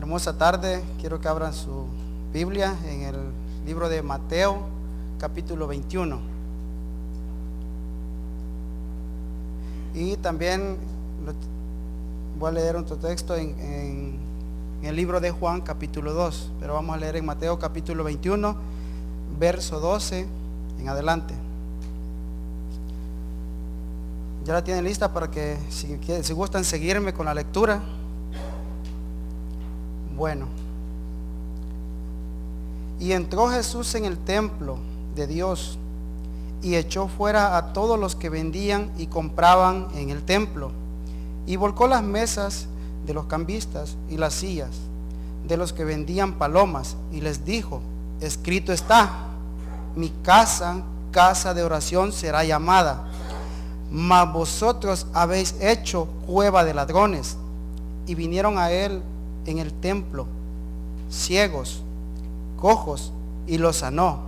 hermosa tarde. Quiero que abran su Biblia en el libro de Mateo, capítulo 21. Y también voy a leer otro texto en el libro de Juan, capítulo 2. Pero vamos a leer en Mateo, capítulo 21, verso 12 en adelante. Ya la tienen lista para que si gustan seguirme con la lectura. Bueno. Y entró Jesús en el templo de Dios y echó fuera a todos los que vendían y compraban en el templo, y volcó las mesas de los cambistas y las sillas de los que vendían palomas, y les dijo: escrito está, mi casa, casa de oración será llamada, mas vosotros habéis hecho cueva de ladrones. Y vinieron a él en el templo ciegos, cojos, y los sanó.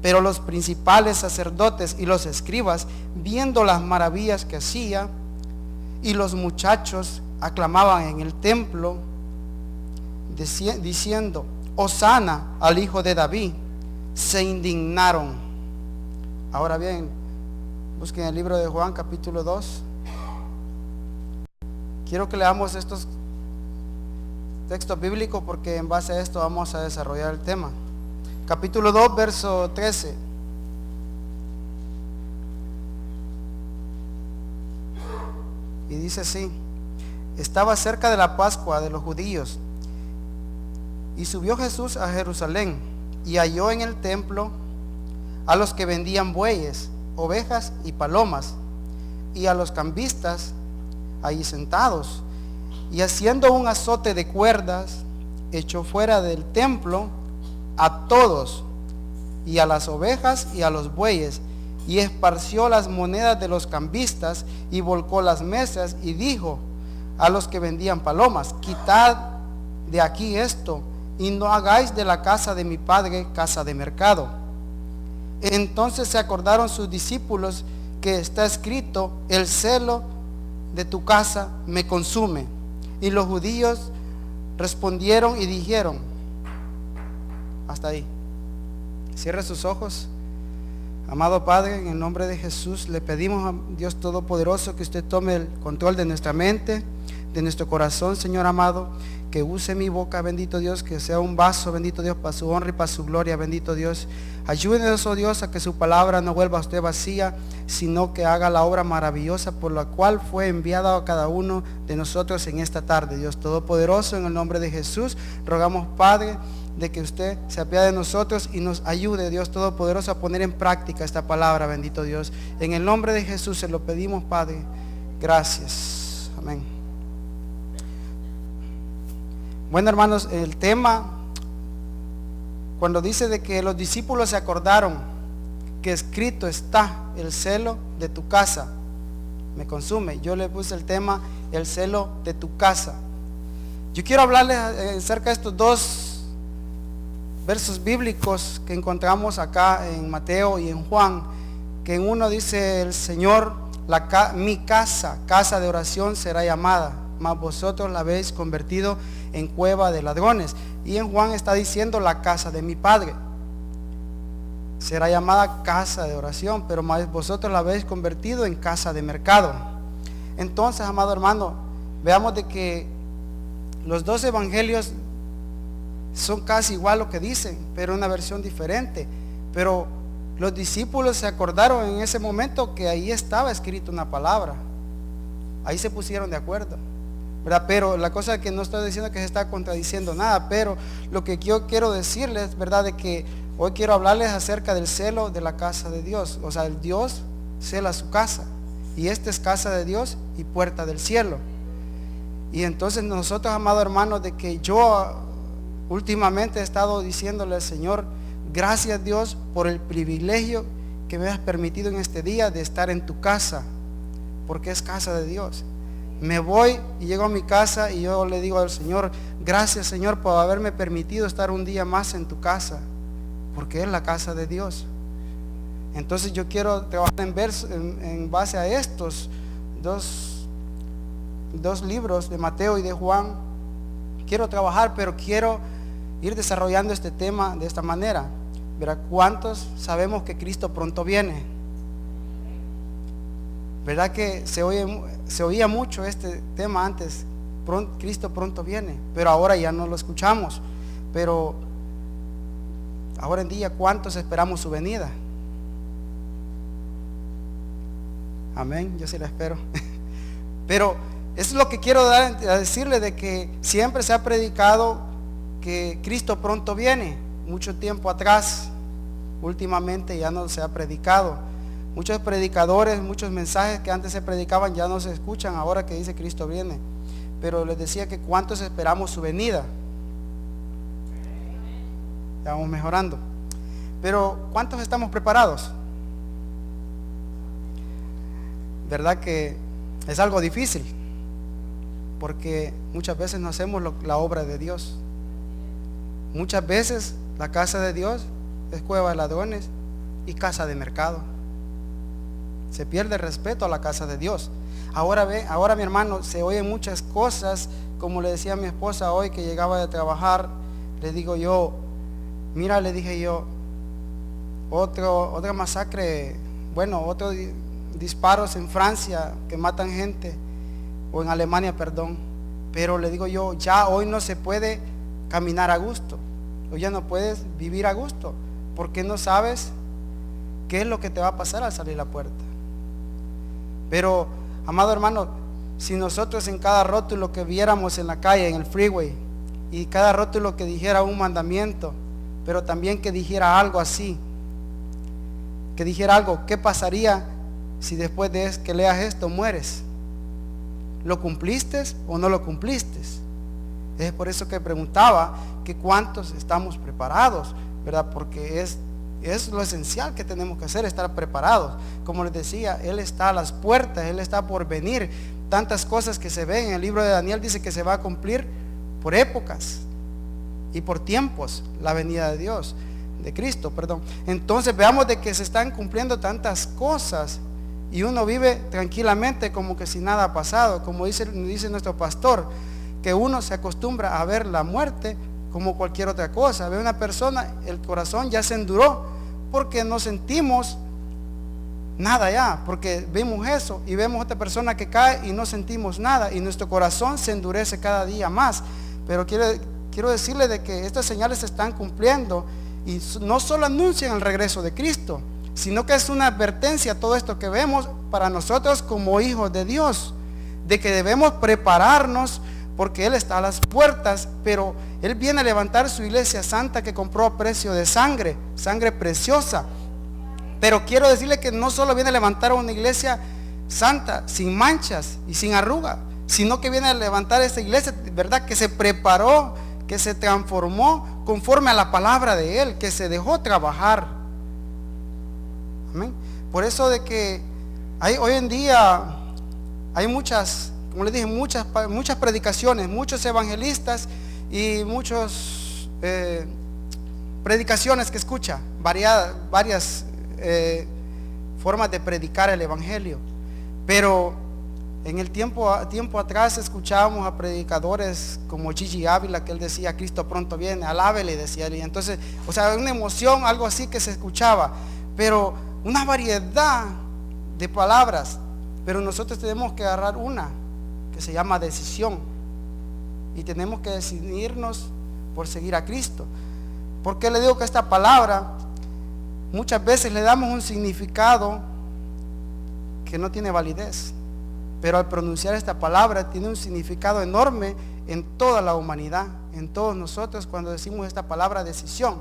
Pero los principales sacerdotes y los escribas, viendo las maravillas que hacía, y los muchachos aclamaban en el templo, diciendo: Hosana al hijo de David, se indignaron. Ahora bien, busquen el libro de Juan, capítulo 2. Quiero que leamos estos textos bíblicos porque en base a esto vamos a desarrollar el tema. Capítulo 2, verso 13. Y dice así: estaba cerca de la Pascua de los judíos, y subió Jesús a Jerusalén, y halló en el templo a los que vendían bueyes, ovejas y palomas, y a los cambistas allí sentados, y haciendo un azote de cuerdas, echó fuera del templo a todos, y a las ovejas y a los bueyes, y esparció las monedas de los cambistas, y volcó las mesas, y dijo a los que vendían palomas: quitad de aquí esto, y no hagáis de la casa de mi padre casa de mercado. Entonces se acordaron sus discípulos que está escrito: el celo de tu casa me consume. Y los judíos respondieron y dijeron, hasta ahí. Cierre sus ojos. Amado Padre, en el nombre de Jesús le pedimos a Dios Todopoderoso que usted tome el control de nuestra mente, de nuestro corazón, Señor amado, que use mi boca, bendito Dios, que sea un vaso, bendito Dios, para su honra y para su gloria, bendito Dios. Ayúdenos, oh Dios, a que su palabra no vuelva a usted vacía, sino que haga la obra maravillosa por la cual fue enviada a cada uno de nosotros en esta tarde. Dios Todopoderoso, en el nombre de Jesús, rogamos, Padre, de que usted se apiade de nosotros y nos ayude, Dios Todopoderoso, a poner en práctica esta palabra, bendito Dios. En el nombre de Jesús se lo pedimos, Padre. Gracias. Amén. Bueno, hermanos, el tema, cuando dice de que los discípulos se acordaron que escrito está: el celo de tu casa me consume. Yo le puse el tema: el celo de tu casa. Yo quiero hablarles acerca de estos dos versos bíblicos que encontramos acá en Mateo y en Juan, que en uno dice el Señor: mi casa, casa de oración será llamada, mas vosotros la habéis convertido en cueva de ladrones. Y en Juan está diciendo: la casa de mi Padre será llamada casa de oración, pero más vosotros la habéis convertido en casa de mercado. Entonces, amado hermano, veamos de que los dos evangelios son casi igual lo que dicen, pero una versión diferente. Pero los discípulos se acordaron en ese momento que ahí estaba escrito una palabra. Ahí se pusieron de acuerdo, ¿verdad? Pero la cosa es que no estoy diciendo que se está contradiciendo nada, pero lo que yo quiero decirles, ¿verdad?, de que hoy quiero hablarles acerca del celo de la casa de Dios. O sea, el Dios cela su casa, y esta es casa de Dios y puerta del cielo. Y entonces nosotros, amados hermanos, de que yo últimamente he estado diciéndole al Señor: gracias Dios por el privilegio que me has permitido en este día de estar en tu casa, porque es casa de Dios. Me voy y llego a mi casa y yo le digo al Señor: gracias, Señor, por haberme permitido estar un día más en tu casa, porque es la casa de Dios. Entonces yo quiero trabajar en base a estos dos libros de Mateo y de Juan, quiero trabajar, pero quiero ir desarrollando este tema de esta manera. ¿Verdad? ¿Cuántos sabemos que Cristo pronto viene? ¿Verdad que se oía mucho este tema antes? Cristo pronto viene, pero ahora ya no lo escuchamos. Pero ahora en día, ¿cuántos esperamos su venida? Amén, yo sí la espero. Pero eso es lo que quiero dar a decirle, de que siempre se ha predicado que Cristo pronto viene. Mucho tiempo atrás, últimamente ya no se ha predicado. Muchos predicadores, muchos mensajes que antes se predicaban ya no se escuchan ahora que dice Cristo viene. Pero les decía que cuántos esperamos su venida. Ya vamos mejorando. Pero ¿cuántos estamos preparados? ¿Verdad que es algo difícil? Porque muchas veces no hacemos la obra de Dios. Muchas veces la casa de Dios es cueva de ladrones y casa de mercado. Se pierde el respeto a la casa de Dios. Ahora mi hermano, se oyen muchas cosas, como le decía a mi esposa hoy que llegaba de trabajar. Le digo yo, mira, le dije yo, otra masacre, bueno, otros disparos en Francia que matan gente, o en Alemania, perdón. Pero le digo yo, ya hoy no se puede caminar a gusto, hoy ya no puedes vivir a gusto, porque no sabes qué es lo que te va a pasar al salir a la puerta. Pero, amado hermano, si nosotros en cada rótulo que viéramos en la calle, en el freeway, y cada rótulo que dijera un mandamiento, pero también que dijera algo así, que dijera algo, ¿qué pasaría si después de que leas esto mueres? ¿Lo cumpliste o no lo cumpliste? Es por eso que preguntaba que cuántos estamos preparados, ¿verdad? Porque es lo esencial que tenemos que hacer, estar preparados. Como les decía, Él está a las puertas, Él está por venir. Tantas cosas que se ven en el libro de Daniel, dice que se va a cumplir por épocas y por tiempos la venida de Dios, de Cristo, perdón. Entonces veamos de que se están cumpliendo tantas cosas y uno vive tranquilamente como que si nada ha pasado. Como dice nuestro pastor, que uno se acostumbra a ver la muerte como cualquier otra cosa. Ve una persona, el corazón ya se enduró porque no sentimos nada ya, porque vemos eso y vemos otra persona que cae y no sentimos nada y nuestro corazón se endurece cada día más. Pero quiero decirle de que estas señales se están cumpliendo y no solo anuncian el regreso de Cristo, sino que es una advertencia a todo esto que vemos para nosotros como hijos de Dios, de que debemos prepararnos porque Él está a las puertas, pero Él viene a levantar su iglesia santa que compró a precio de sangre preciosa. Pero quiero decirle que no solo viene a levantar una iglesia santa, sin manchas y sin arruga, sino que viene a levantar esta iglesia, ¿verdad? Que se preparó, que se transformó conforme a la palabra de Él, que se dejó trabajar. Amén. Por eso de que hoy en día hay muchas, como les dije, muchas predicaciones, muchos evangelistas y muchas predicaciones que escucha, varias formas de predicar el evangelio. Pero en el tiempo atrás escuchábamos a predicadores como Gigi Ávila, que él decía, Cristo pronto viene, alábele, decía él. Y entonces, o sea, una emoción, algo así que se escuchaba, pero una variedad de palabras. Pero nosotros tenemos que agarrar una que se llama decisión, y tenemos que decidirnos por seguir a Cristo. ¿Por qué le digo que esta palabra muchas veces le damos un significado que no tiene validez? Pero al pronunciar esta palabra tiene un significado enorme en toda la humanidad, en todos nosotros cuando decimos esta palabra decisión.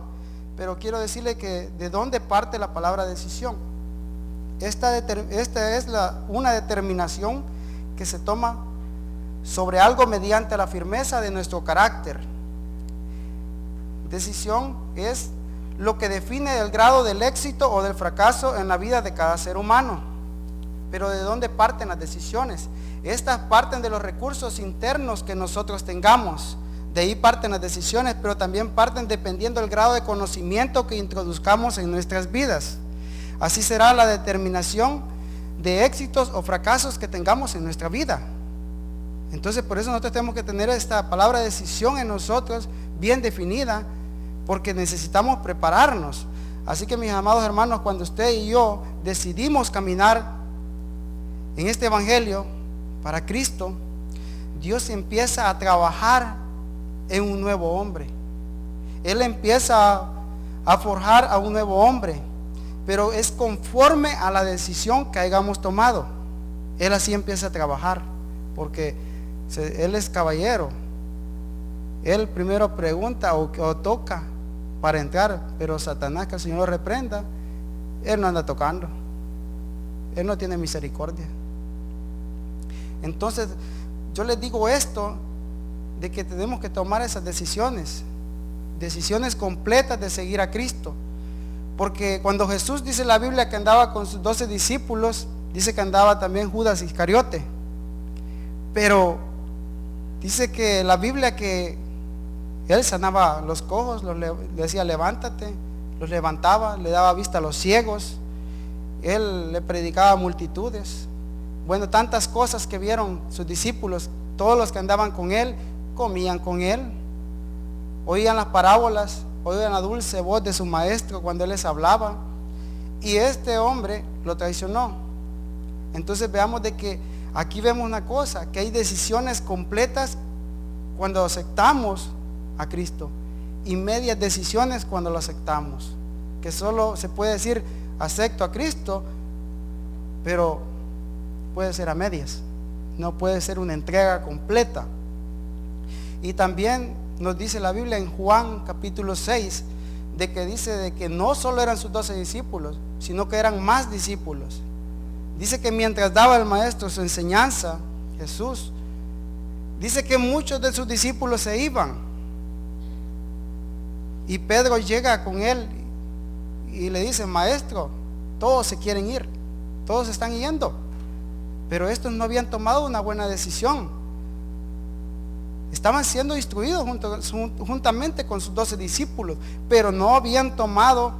Pero quiero decirle que de dónde parte la palabra decisión. Esta es una determinación que se toma sobre algo mediante la firmeza de nuestro carácter. Decisión es lo que define el grado del éxito o del fracaso en la vida de cada ser humano. Pero ¿de dónde parten las decisiones? Estas parten de los recursos internos que nosotros tengamos. De ahí parten las decisiones, pero también parten dependiendo del grado de conocimiento que introduzcamos en nuestras vidas. Así será la determinación de éxitos o fracasos que tengamos en nuestra vida. Entonces por eso nosotros tenemos que tener esta palabra decisión en nosotros bien definida, porque necesitamos prepararnos. Así que mis amados hermanos, cuando usted y yo decidimos caminar en este evangelio para Cristo, Dios empieza a trabajar en un nuevo hombre. Él empieza a forjar a un nuevo hombre, pero es conforme a la decisión que hayamos tomado. Él así empieza a trabajar, porque Él es caballero. Él primero pregunta o toca para entrar, pero Satanás, que el Señor lo reprenda, Él no anda tocando. Él no tiene misericordia. Entonces yo les digo esto, de que tenemos que tomar esas decisiones completas de seguir a Cristo. Porque cuando Jesús, dice la Biblia, que andaba con sus 12 discípulos, dice que andaba también Judas Iscariote. Pero dice que la Biblia que Él sanaba los cojos, le decía levántate, los levantaba, le daba vista a los ciegos, Él le predicaba a multitudes. Bueno, tantas cosas que vieron sus discípulos. Todos los que andaban con Él comían con Él, oían las parábolas, oían la dulce voz de su maestro cuando Él les hablaba. Y este hombre lo traicionó. Entonces veamos de que aquí vemos una cosa, que hay decisiones completas cuando aceptamos a Cristo y medias decisiones cuando lo aceptamos. Que solo se puede decir acepto a Cristo, pero puede ser a medias, no puede ser una entrega completa. Y también nos dice la Biblia en Juan capítulo 6, de que dice de que no solo eran sus 12 discípulos, sino que eran más discípulos. Dice que mientras daba el maestro su enseñanza, Jesús, dice que muchos de sus discípulos se iban. Y Pedro llega con él y le dice, maestro, todos se quieren ir, todos se están yendo. Pero estos no habían tomado una buena decisión. Estaban siendo instruidos juntamente con sus 12 discípulos, pero no habían tomado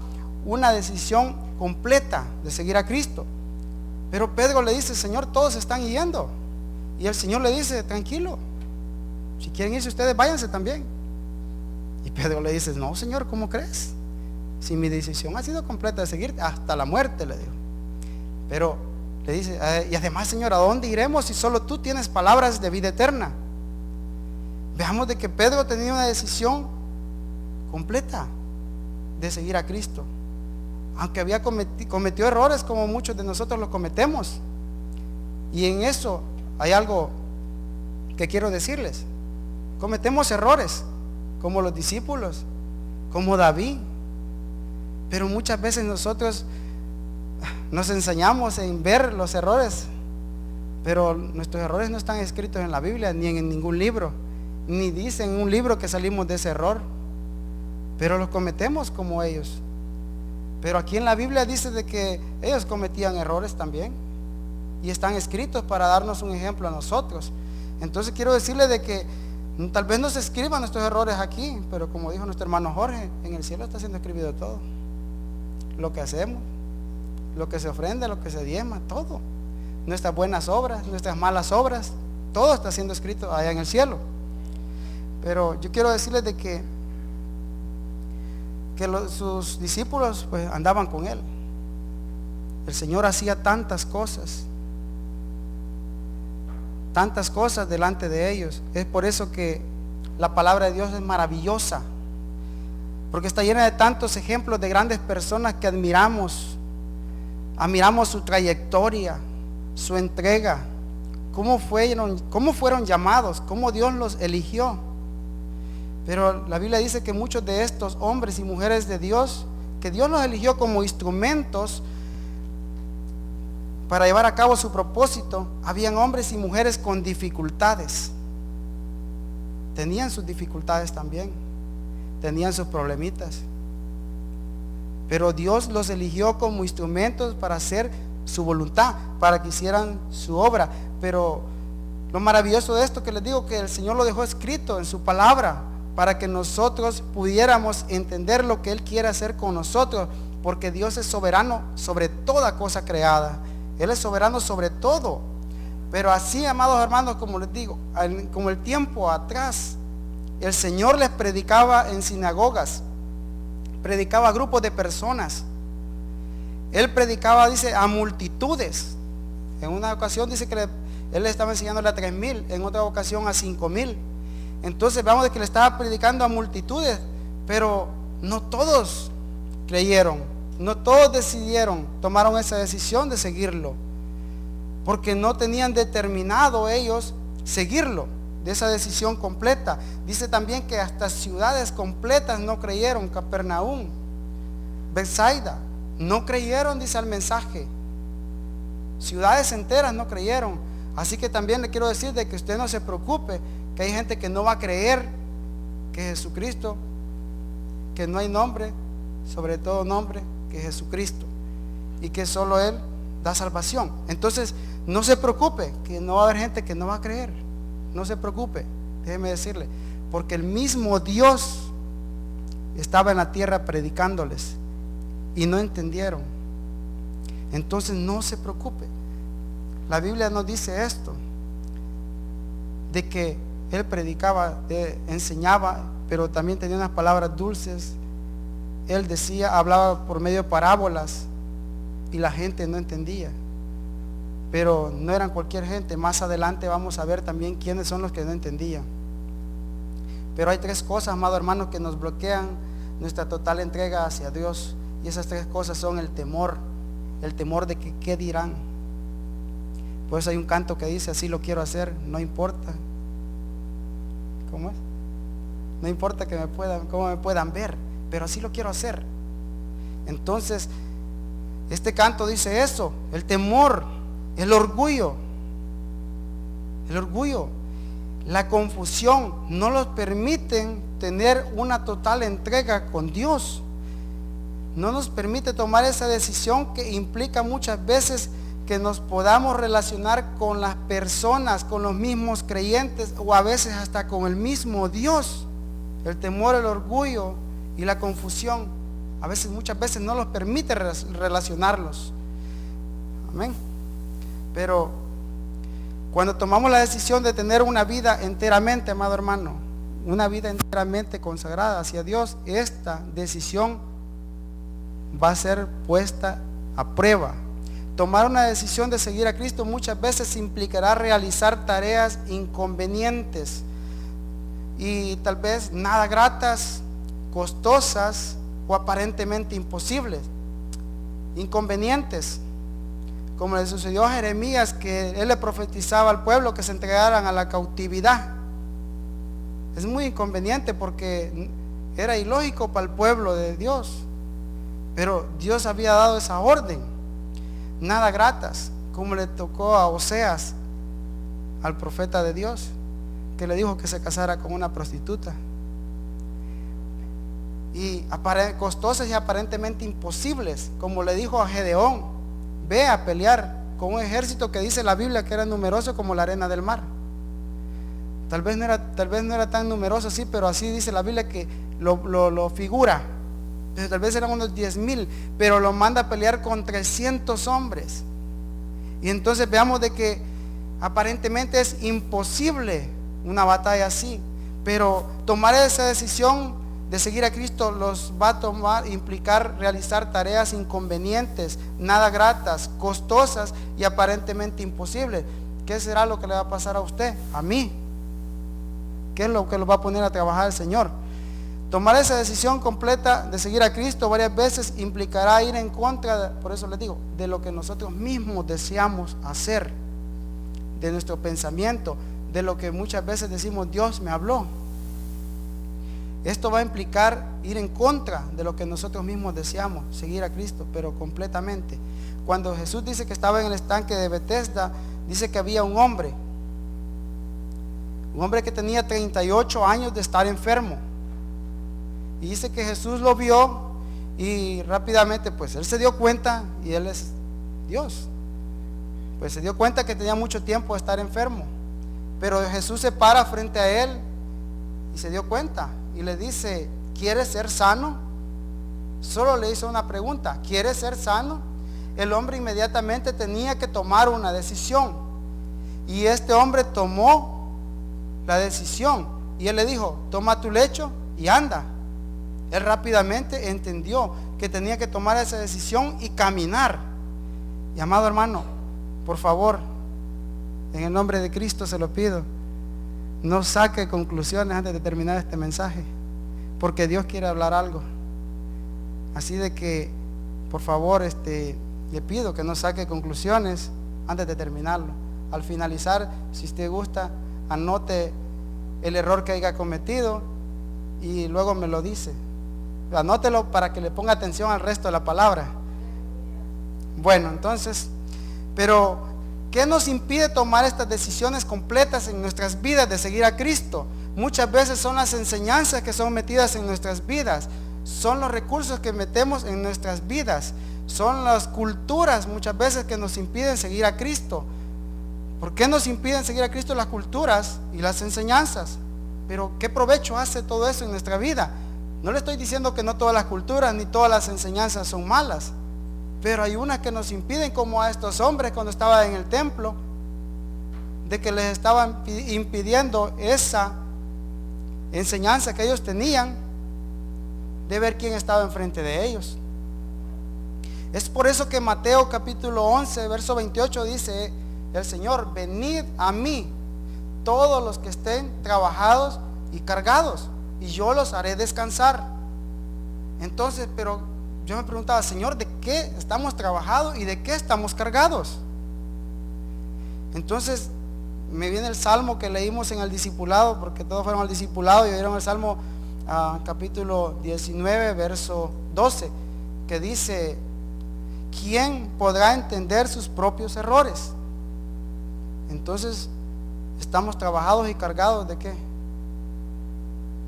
una decisión completa de seguir a Cristo. Pero Pedro le dice, Señor, todos se están yendo. Y el Señor le dice, tranquilo, si quieren irse ustedes, váyanse también. Y Pedro le dice, no, Señor, ¿cómo crees? Si mi decisión ha sido completa de seguir hasta la muerte, le dijo. Pero le dice, y además, Señor, ¿a dónde iremos si solo tú tienes palabras de vida eterna? Veamos de que Pedro tenía una decisión completa de seguir a Cristo, aunque había cometió errores como muchos de nosotros los cometemos. Y en eso hay algo que quiero decirles. Cometemos errores como los discípulos, como David, pero muchas veces nosotros nos enseñamos en ver los errores, pero nuestros errores no están escritos en la Biblia ni en ningún libro, ni dice en un libro que salimos de ese error, pero los cometemos como ellos. Pero aquí en la Biblia dice de que ellos cometían errores también y están escritos para darnos un ejemplo a nosotros. Entonces quiero decirle de que tal vez no se escriban nuestros errores aquí, pero como dijo nuestro hermano Jorge, en el cielo está siendo escrito todo. Lo que hacemos, lo que se ofrenda, lo que se diezma, todo. Nuestras buenas obras, nuestras malas obras, todo está siendo escrito allá en el cielo. Pero yo quiero decirles de que sus discípulos pues andaban con Él. El Señor hacía tantas cosas delante de ellos. Es por eso que la palabra de Dios es maravillosa, porque está llena de tantos ejemplos de grandes personas que admiramos su trayectoria, su entrega, cómo fueron llamados, cómo Dios los eligió. Pero la Biblia dice que muchos de estos hombres y mujeres de Dios, que Dios los eligió como instrumentos para llevar a cabo su propósito, habían hombres y mujeres con dificultades. Tenían sus dificultades también, tenían sus problemitas, pero Dios los eligió como instrumentos para hacer su voluntad, para que hicieran su obra. Pero lo maravilloso de esto que les digo, que el Señor lo dejó escrito en su palabra, para que nosotros pudiéramos entender lo que Él quiere hacer con nosotros, porque Dios es soberano sobre toda cosa creada. Él es soberano sobre todo. Pero así, amados hermanos, como les digo, como el tiempo atrás, el Señor les predicaba en sinagogas, predicaba a grupos de personas. Él predicaba, dice, a multitudes. En una ocasión dice que Él le estaba enseñándole a 3,000, en otra ocasión a 5,000. Entonces vemos de que le estaba predicando a multitudes, pero no todos creyeron, no todos tomaron esa decisión de seguirlo, porque no tenían determinado ellos seguirlo, de esa decisión completa. Dice también que hasta ciudades completas no creyeron, Capernaum, Bethsaida, no creyeron, dice, al mensaje. Ciudades enteras no creyeron. Así que también le quiero decir de que usted no se preocupe, que hay gente que no va a creer que Jesucristo, que no hay nombre, sobre todo nombre, que Jesucristo, y que solo Él da salvación. Entonces, no se preocupe, que no va a haber gente que no va a creer. No se preocupe, déjeme decirle, porque el mismo Dios estaba en la tierra predicándoles y no entendieron. Entonces, no se preocupe. La Biblia nos dice esto, de que Él predicaba, enseñaba, pero también tenía unas palabras dulces. Él decía, hablaba por medio de parábolas y la gente no entendía. Pero no eran cualquier gente. Más adelante vamos a ver también quiénes son los que no entendían. Pero hay 3 cosas, amado hermano, que nos bloquean nuestra total entrega hacia Dios. Y esas 3 cosas son el temor de que qué dirán. Por eso hay un canto que dice, así lo quiero hacer, no importa. ¿Cómo es? No importa cómo me puedan ver, pero así lo quiero hacer. Entonces, este canto dice eso, el temor, el orgullo, la confusión, no los permiten tener una total entrega con Dios. No nos permite tomar esa decisión que implica muchas veces que nos podamos relacionar con las personas, con los mismos creyentes o a veces hasta con el mismo Dios. El temor, el orgullo y la confusión muchas veces no los permite relacionarlos. Amén. Pero cuando tomamos la decisión de tener una vida enteramente, amado hermano, una vida enteramente consagrada hacia Dios, esta decisión va a ser puesta a prueba. Tomar una decisión de seguir a Cristo muchas veces implicará realizar tareas inconvenientes y tal vez nada gratas, costosas o aparentemente imposibles. Inconvenientes, como le sucedió a Jeremías, que él le profetizaba al pueblo que se entregaran a la cautividad. Es muy inconveniente porque era ilógico para el pueblo de Dios, pero Dios había dado esa orden. Nada gratas, como le tocó a Oseas, al profeta de Dios, que le dijo que se casara con una prostituta. Y costosas y aparentemente imposibles, como le dijo a Gedeón, ve a pelear con un ejército que dice la Biblia que era numeroso como la arena del mar. Tal vez no era tan numeroso así, pero así dice la Biblia que lo figura. Tal vez eran unos 10,000, pero lo manda a pelear con 300 hombres. Y entonces veamos de que aparentemente es imposible una batalla así, pero tomar esa decisión de seguir a Cristo los va a implicar realizar tareas inconvenientes, nada gratas, costosas y aparentemente imposibles. ¿Qué será lo que le va a pasar a usted? A mí. ¿Qué es lo que lo va a poner a trabajar el Señor? Tomar esa decisión completa de seguir a Cristo varias veces implicará ir en contra, por eso les digo, de lo que nosotros mismos deseamos hacer, de nuestro pensamiento, de lo que muchas veces decimos, Dios me habló. Esto va a implicar ir en contra de lo que nosotros mismos deseamos, seguir a Cristo, pero completamente. Cuando Jesús dice que estaba en el estanque de Betesda, dice que había un hombre que tenía 38 años de estar enfermo. Y dice que Jesús lo vio y rápidamente pues él se dio cuenta, y él es Dios, pues se dio cuenta que tenía mucho tiempo de estar enfermo. Pero Jesús se para frente a él y se dio cuenta y le dice, ¿quieres ser sano? Solo le hizo una pregunta, ¿quieres ser sano? El hombre inmediatamente tenía que tomar una decisión. Y este hombre tomó la decisión y él le dijo, toma tu lecho y anda. Él rápidamente entendió que tenía que tomar esa decisión y caminar. Y amado hermano, por favor, en el nombre de Cristo se lo pido, no saque conclusiones antes de terminar este mensaje, porque Dios quiere hablar algo. Así de que, por favor, le pido que no saque conclusiones antes de terminarlo. Al finalizar, si usted gusta, anote el error que haya cometido y luego me lo dice. Anótelo para que le ponga atención al resto de la palabra. Bueno, entonces, pero ¿qué nos impide tomar estas decisiones completas en nuestras vidas de seguir a Cristo? Muchas veces son las enseñanzas que son metidas en nuestras vidas, son los recursos que metemos en nuestras vidas, son las culturas muchas veces que nos impiden seguir a Cristo. ¿Por qué nos impiden seguir a Cristo las culturas y las enseñanzas? Pero ¿qué provecho hace todo eso en nuestra vida? No le estoy diciendo que no todas las culturas ni todas las enseñanzas son malas, pero hay unas que nos impiden, como a estos hombres cuando estaban en el templo, de que les estaban impidiendo esa enseñanza que ellos tenían, de ver quién estaba enfrente de ellos. Es por eso que Mateo capítulo 11 verso 28 dice el Señor: venid a mí todos los que estén trabajados y cargados, y yo los haré descansar. Entonces, pero yo me preguntaba, Señor, ¿de qué estamos trabajados y de qué estamos cargados? Entonces me viene el salmo que leímos en el discipulado, porque todos fueron al discipulado y oyeron el salmo capítulo 19 verso 12, que dice: ¿quién podrá entender sus propios errores? Entonces, ¿estamos trabajados y cargados de qué?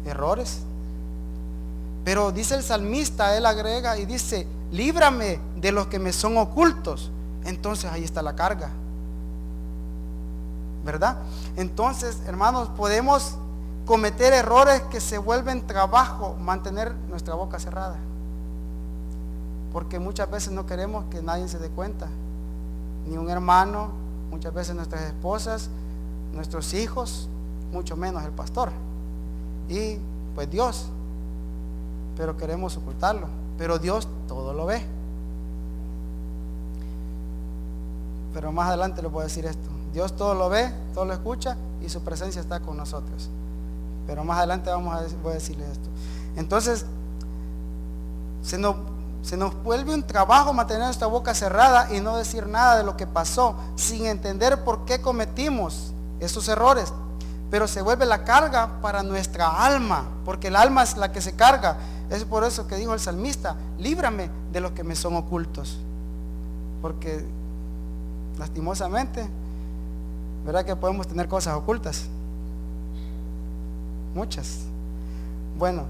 Errores. Pero dice el salmista, él agrega y dice: líbrame de los que me son ocultos. Entonces ahí está la carga, ¿verdad? Entonces, hermanos, podemos cometer errores que se vuelven trabajo mantener nuestra boca cerrada, porque muchas veces no queremos que nadie se dé cuenta, ni un hermano, muchas veces nuestras esposas, nuestros hijos, mucho menos el pastor y pues Dios, pero queremos ocultarlo. Pero Dios todo lo ve. Pero más adelante les voy a decir esto: Dios todo lo ve, todo lo escucha y su presencia está con nosotros. Pero más adelante voy a decirles esto. Entonces se nos vuelve un trabajo mantener nuestra boca cerrada y no decir nada de lo que pasó, sin entender por qué cometimos esos errores. Pero se vuelve la carga para nuestra alma, porque el alma es la que se carga. Es por eso que dijo el salmista: líbrame de los que me son ocultos. Porque lastimosamente, ¿verdad que podemos tener cosas ocultas? Muchas. Bueno,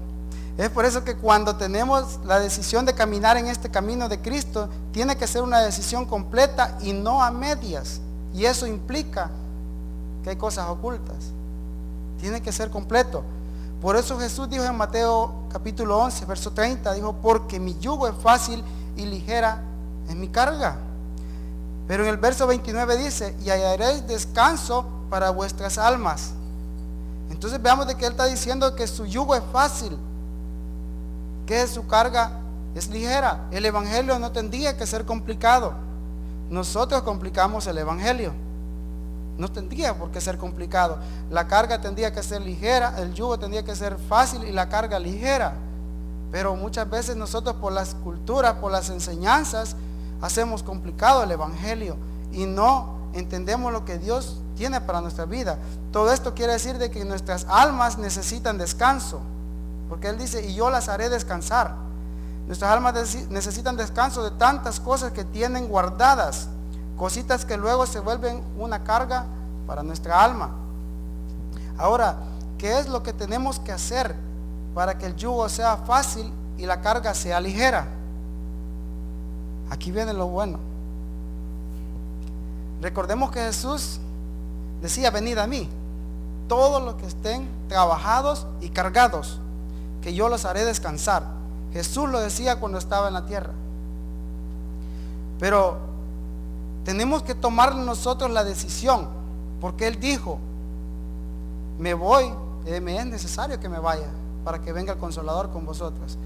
es por eso que cuando tenemos la decisión de caminar en este camino de Cristo, tiene que ser una decisión completa y no a medias. Y eso implica que hay cosas ocultas. Tiene que ser completo. Por eso Jesús dijo en Mateo capítulo 11 verso 30, dijo: porque mi yugo es fácil y ligera es mi carga. Pero en el verso 29 dice: y hallaréis descanso para vuestras almas. Entonces veamos de que Él está diciendo que su yugo es fácil, que su carga es ligera. El evangelio no tendría que ser complicado. Nosotros complicamos el evangelio. No tendría por qué ser complicado. La carga tendría que ser ligera, el yugo tendría que ser fácil y la carga ligera. Pero muchas veces nosotros, por las culturas, por las enseñanzas, hacemos complicado el evangelio y no entendemos lo que Dios tiene para nuestra vida. Todo esto quiere decir de que nuestras almas necesitan descanso, porque Él dice: y yo las haré descansar. Nuestras almas necesitan descanso de tantas cosas que tienen guardadas, cositas que luego se vuelven una carga para nuestra alma. Ahora, ¿qué es lo que tenemos que hacer para que el yugo sea fácil y la carga sea ligera? Aquí viene lo bueno. Recordemos que Jesús decía: venid a mí todos los que estén trabajados y cargados, que yo los haré descansar. Jesús lo decía cuando estaba en la tierra. Pero tenemos que tomar nosotros la decisión Porque Él dijo, me voy, me es necesario que me vaya para que venga el Consolador con vosotros.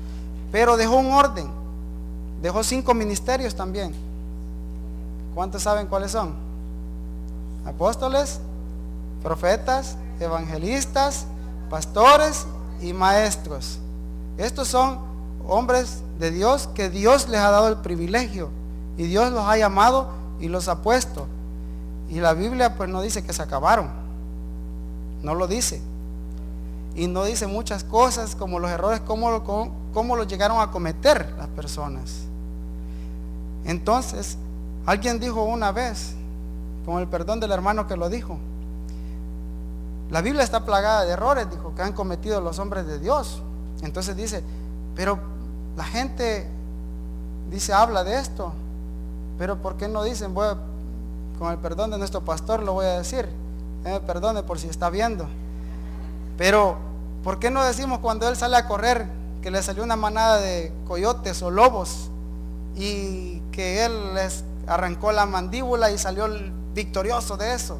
Pero dejó un orden, dejó 5 ministerios también. ¿Cuántos saben cuáles son? Apóstoles, profetas, evangelistas, pastores y maestros. Estos son hombres de Dios que Dios les ha dado el privilegio y Dios los ha llamado y los ha puesto. Y la Biblia pues no dice que se acabaron, no lo dice. Y no dice muchas cosas como los errores, cómo los llegaron a cometer las personas. Entonces, alguien dijo una vez, con el perdón del hermano que lo dijo, la Biblia está plagada de errores, dijo, que han cometido los hombres de Dios. Entonces dice, pero la gente dice, habla de esto, pero ¿por qué no dicen? Con el perdón de nuestro pastor lo voy a decir, perdone por si está viendo, pero ¿por qué no decimos cuando él sale a correr que le salió una manada de coyotes o lobos y que él les arrancó la mandíbula y salió victorioso de eso?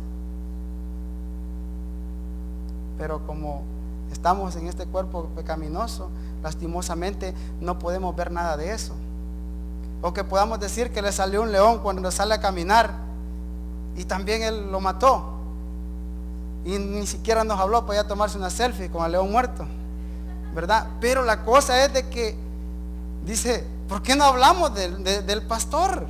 Pero como estamos en este cuerpo pecaminoso, lastimosamente no podemos ver nada de eso. O que podamos decir que le salió un león cuando sale a caminar y también él lo mató y ni siquiera nos habló para ir a tomarse una selfie con el león muerto, ¿verdad? Pero la cosa es de que dice, ¿por qué no hablamos del pastor?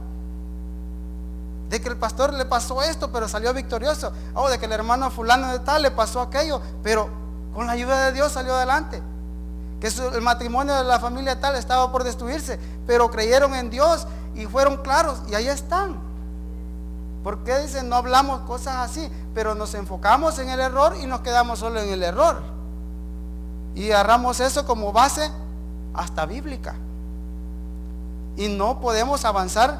De que el pastor le pasó esto pero salió victorioso, o de que el hermano fulano de tal le pasó aquello pero con la ayuda de Dios salió adelante, que el matrimonio de la familia tal estaba por destruirse pero creyeron en Dios y fueron claros y ahí están. ¿Por qué dicen no hablamos cosas así? Pero nos enfocamos en el error y nos quedamos solo en el error y agarramos eso como base hasta bíblica y no podemos avanzar.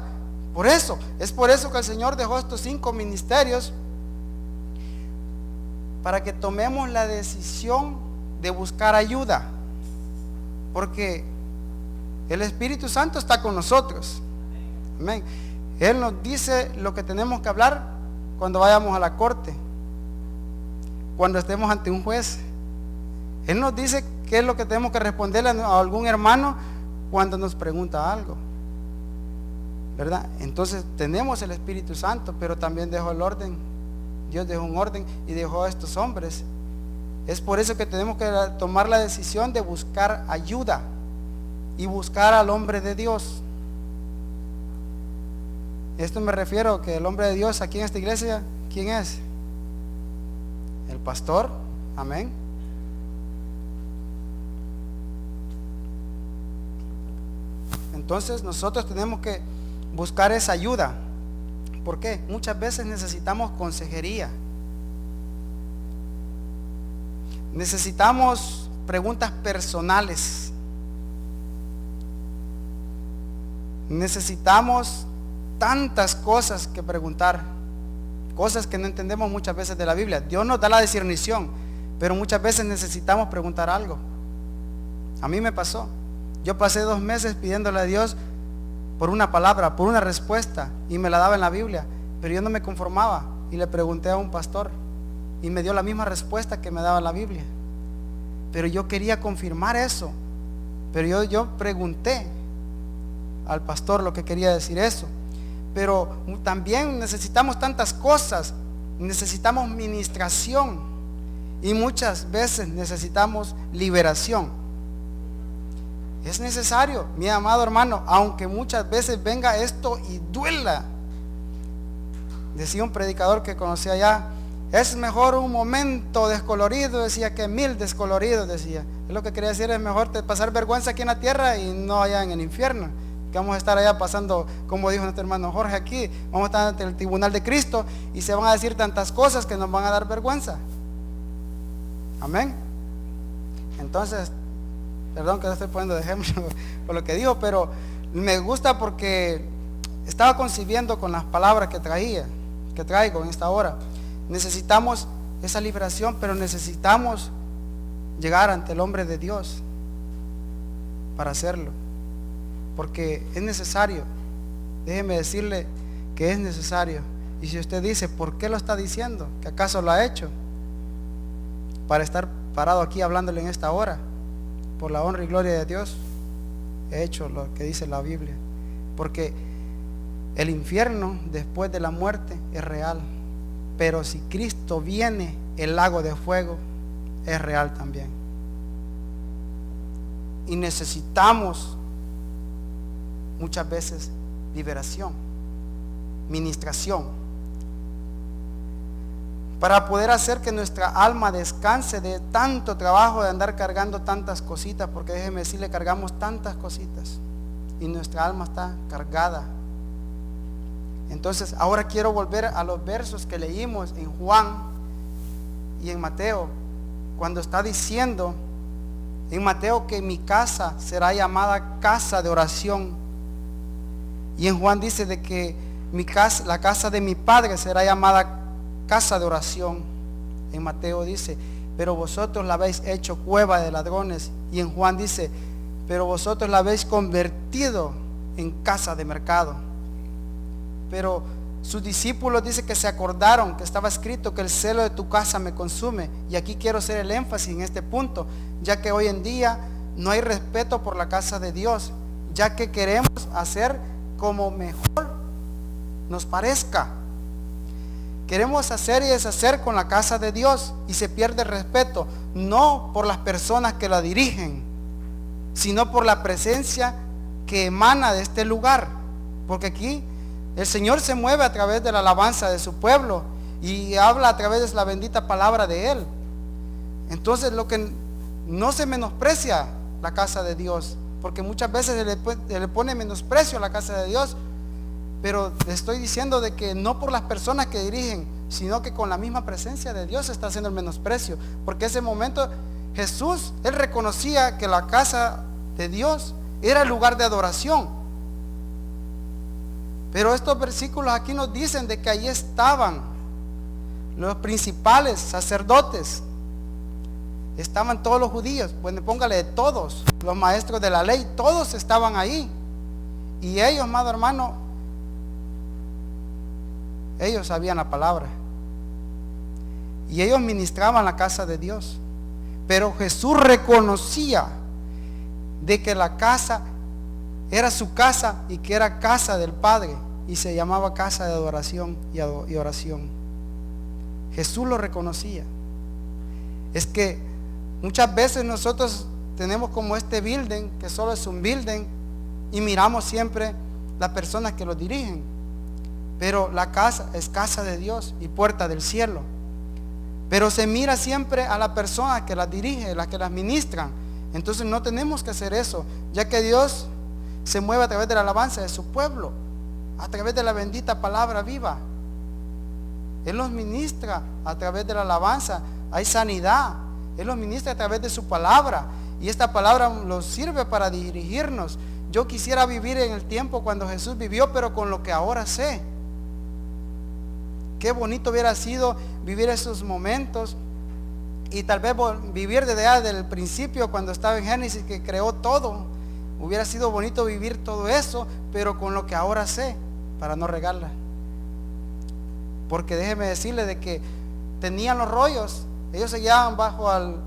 Por eso, es por eso que el Señor dejó estos 5 ministerios, para que tomemos la decisión de buscar ayuda, porque el Espíritu Santo está con nosotros. Amén. Él nos dice lo que tenemos que hablar cuando vayamos a la corte, cuando estemos ante un juez. Él nos dice qué es lo que tenemos que responderle a algún hermano cuando nos pregunta algo, ¿verdad? Entonces tenemos el Espíritu Santo, pero también dejó el orden. Dios dejó un orden y dejó a estos hombres. Es por eso que tenemos que tomar la decisión de buscar ayuda y buscar al hombre de Dios. Esto me refiero que el hombre de Dios aquí en esta iglesia, ¿quién es? El pastor. Amén. Entonces nosotros tenemos que buscar esa ayuda. ¿Por qué? Muchas veces necesitamos consejería. Necesitamos preguntas personales. Necesitamos tantas cosas que preguntar, cosas que no entendemos muchas veces de la Biblia. Dios nos da la discernición, pero muchas veces necesitamos preguntar algo. A mí me pasó. Yo pasé 2 meses pidiéndole a Dios por una palabra, por una respuesta, y me la daba en la Biblia, pero yo no me conformaba y le pregunté a un pastor y me dio la misma respuesta que me daba la Biblia, pero yo quería confirmar eso, pero yo pregunté al pastor lo que quería decir eso. Pero también necesitamos tantas cosas, necesitamos ministración y muchas veces necesitamos liberación. Es necesario, mi amado hermano, aunque muchas veces venga esto y duela. Decía un predicador que conocí allá, es mejor un momento descolorido, decía, que 1000 descoloridos, decía. Es lo que quería decir, es mejor pasar vergüenza aquí en la tierra y no allá en el infierno. Que vamos a estar allá pasando, como dijo nuestro hermano Jorge aquí, vamos a estar ante el tribunal de Cristo y se van a decir tantas cosas que nos van a dar vergüenza. Amén. Entonces, perdón que no estoy poniendo de ejemplo por lo que dijo, pero me gusta porque estaba concibiendo con las palabras que traigo en esta hora. Necesitamos esa liberación, pero necesitamos llegar ante el hombre de Dios para hacerlo, porque es necesario. Déjeme decirle que es necesario, Y si usted dice, ¿por qué lo está diciendo? ¿Que acaso lo ha hecho? Para estar parado aquí hablándole en esta hora. Por la honra y gloria de Dios, he hecho lo que dice la Biblia. Porque el infierno después de la muerte es real. Pero si Cristo viene, el lago de fuego es real también. Y necesitamos muchas veces liberación, ministración, para poder hacer que nuestra alma descanse de tanto trabajo de andar cargando tantas cositas, porque déjeme decirle, cargamos tantas cositas y nuestra alma está cargada. Entonces ahora quiero volver a los versos que leímos en Juan y en Mateo, cuando está diciendo en Mateo que mi casa será llamada casa de oración, y en Juan dice de que mi casa, la casa de mi Padre será llamada casa de oración. En Mateo dice, pero vosotros la habéis hecho cueva de ladrones, y en Juan dice, pero vosotros la habéis convertido en casa de mercado. Pero sus discípulos dice que se acordaron que estaba escrito que el celo de tu casa me consume. Y aquí quiero hacer el énfasis en este punto, ya que hoy en día no hay respeto por la casa de Dios, ya que queremos hacer como mejor nos parezca. Queremos hacer y deshacer con la casa de Dios y se pierde el respeto, no por las personas que la dirigen, sino por la presencia que emana de este lugar. Porque aquí el Señor se mueve a través de la alabanza de su pueblo y habla a través de la bendita palabra de Él. Entonces lo que no se menosprecia la casa de Dios, porque muchas veces se le pone menosprecio a la casa de Dios, pero le estoy diciendo de que no por las personas que dirigen, sino que con la misma presencia de Dios se está haciendo el menosprecio. Porque ese momento Jesús, Él reconocía que la casa de Dios era el lugar de adoración. Pero estos versículos aquí nos dicen de que allí estaban los principales sacerdotes, estaban todos los judíos, pues póngale de todos, los maestros de la ley, todos estaban ahí. Y ellos, amado hermano, ellos sabían la palabra y ellos ministraban la casa de Dios. Pero Jesús reconocía de que la casa era su casa y que era casa del Padre, y se llamaba casa de adoración y oración. Jesús lo reconocía. Es que muchas veces nosotros tenemos como este building, que solo es un building, y miramos siempre las personas que lo dirigen, pero la casa es casa de Dios y puerta del cielo. Pero se mira siempre a la persona que las dirige, las que las ministran. Entonces no tenemos que hacer eso, ya que Dios se mueve a través de la alabanza de su pueblo, a través de la bendita palabra viva. Él los ministra a través de la alabanza, hay sanidad. Él los ministra a través de su palabra, y esta palabra nos sirve para dirigirnos. Yo quisiera vivir en el tiempo cuando Jesús vivió, pero con lo que ahora sé. Qué bonito hubiera sido vivir esos momentos y tal vez vivir desde el principio, cuando estaba en Génesis, que creó todo. Hubiera sido bonito vivir todo eso, pero con lo que ahora sé, para no regarla. Porque déjeme decirle de que tenían los rollos, ellos se guiaban bajo al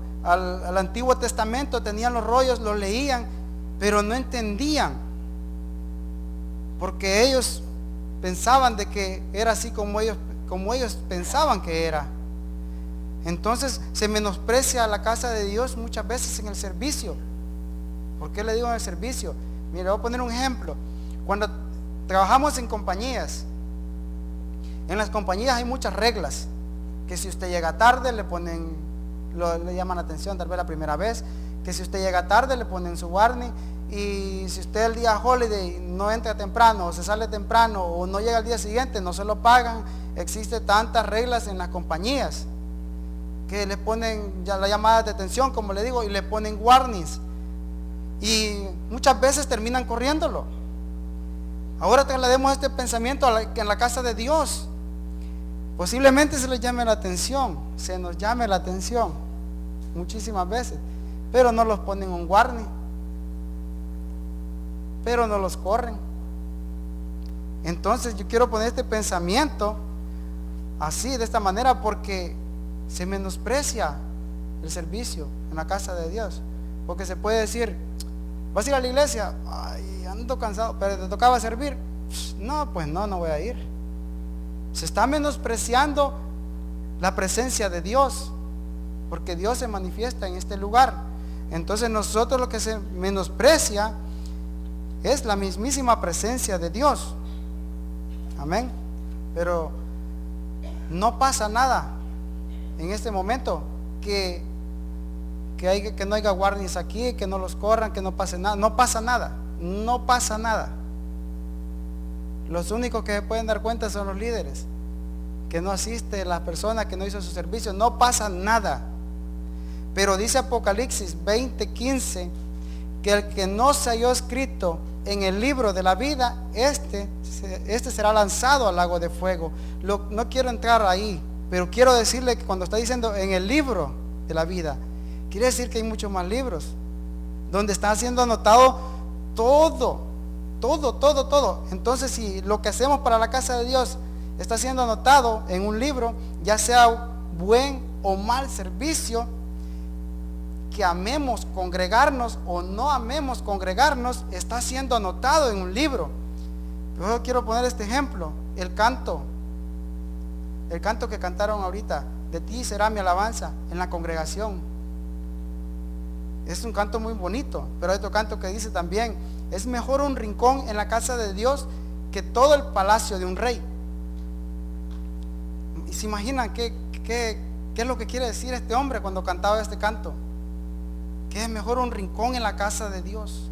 Antiguo Testamento, tenían los rollos, los leían, pero no entendían, porque ellos pensaban de que era así como ellos pensaban que era. Entonces se menosprecia a la casa de Dios muchas veces en el servicio. ¿Por qué le digo en el servicio? Mire, voy a poner un ejemplo. Cuando trabajamos en compañías, en las compañías hay muchas reglas, que si usted llega tarde le llaman la atención tal vez la primera vez, que si usted llega tarde le ponen su warning, y si usted el día holiday no entra temprano o se sale temprano o no llega al día siguiente, no se lo pagan. Existen tantas reglas en las compañías que le ponen ya las llamadas de atención, como le digo, y le ponen warnings, y muchas veces terminan corriéndolo. Ahora traslademos este pensamiento en la casa de Dios. Posiblemente se les llame la atención, se nos llame la atención muchísimas veces, pero no los ponen un warning, pero no los corren. Entonces yo quiero poner este pensamiento, así, de esta manera, porque se menosprecia el servicio en la casa de Dios. Porque se puede decir, ¿vas a ir a la iglesia? Ay, ando cansado, pero te tocaba servir. No, pues no voy a ir. Se está menospreciando la presencia de Dios, porque Dios se manifiesta en este lugar. Entonces nosotros lo que se menosprecia es la mismísima presencia de Dios. Amén. Pero no pasa nada en este momento que no haya guardias aquí, que no los corran, que no pase nada. No pasa nada. No pasa nada. Los únicos que se pueden dar cuenta son los líderes, que no asiste, la persona que no hizo su servicio. No pasa nada. Pero dice Apocalipsis 20:15 que el que no se halló escrito en el libro de la vida, este será lanzado al lago de fuego. No quiero entrar ahí, pero quiero decirle que cuando está diciendo en el libro de la vida, quiere decir que hay muchos más libros donde está siendo anotado todo. Entonces, si lo que hacemos para la casa de Dios está siendo anotado en un libro, ya sea buen o mal servicio, que amemos congregarnos o no amemos congregarnos, está siendo anotado en un libro. Yo quiero poner este ejemplo: el canto que cantaron ahorita, de ti será mi alabanza, en la congregación. Es un canto muy bonito, pero hay otro canto que dice también: es mejor un rincón en la casa de Dios que todo el palacio de un rey. ¿Y se imaginan qué es lo que quiere decir este hombre cuando cantaba este canto? Que es mejor un rincón en la casa de Dios,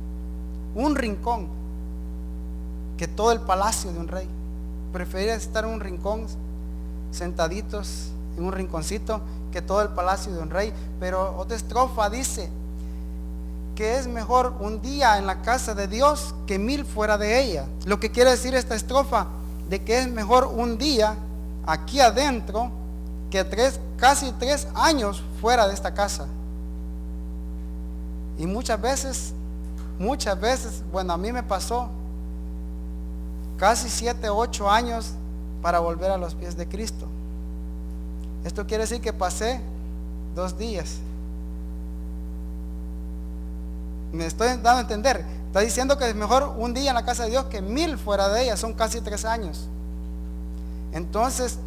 un rincón, que todo el palacio de un rey. Preferir estar en un rincón, sentaditos en un rinconcito, que todo el palacio de un rey. Pero otra estrofa dice que es mejor un día en la casa de Dios que 1000 fuera de ella. Lo que quiere decir esta estrofa, de que es mejor un día aquí adentro que casi 3 años fuera de esta casa. Y muchas veces, bueno, a mí me pasó casi 7, 8 años para volver a los pies de Cristo. Esto quiere decir que pasé 2 días. Me estoy dando a entender. Está diciendo que es mejor un día en la casa de Dios que 1000 fuera de ella. Son casi 3 años. Entonces,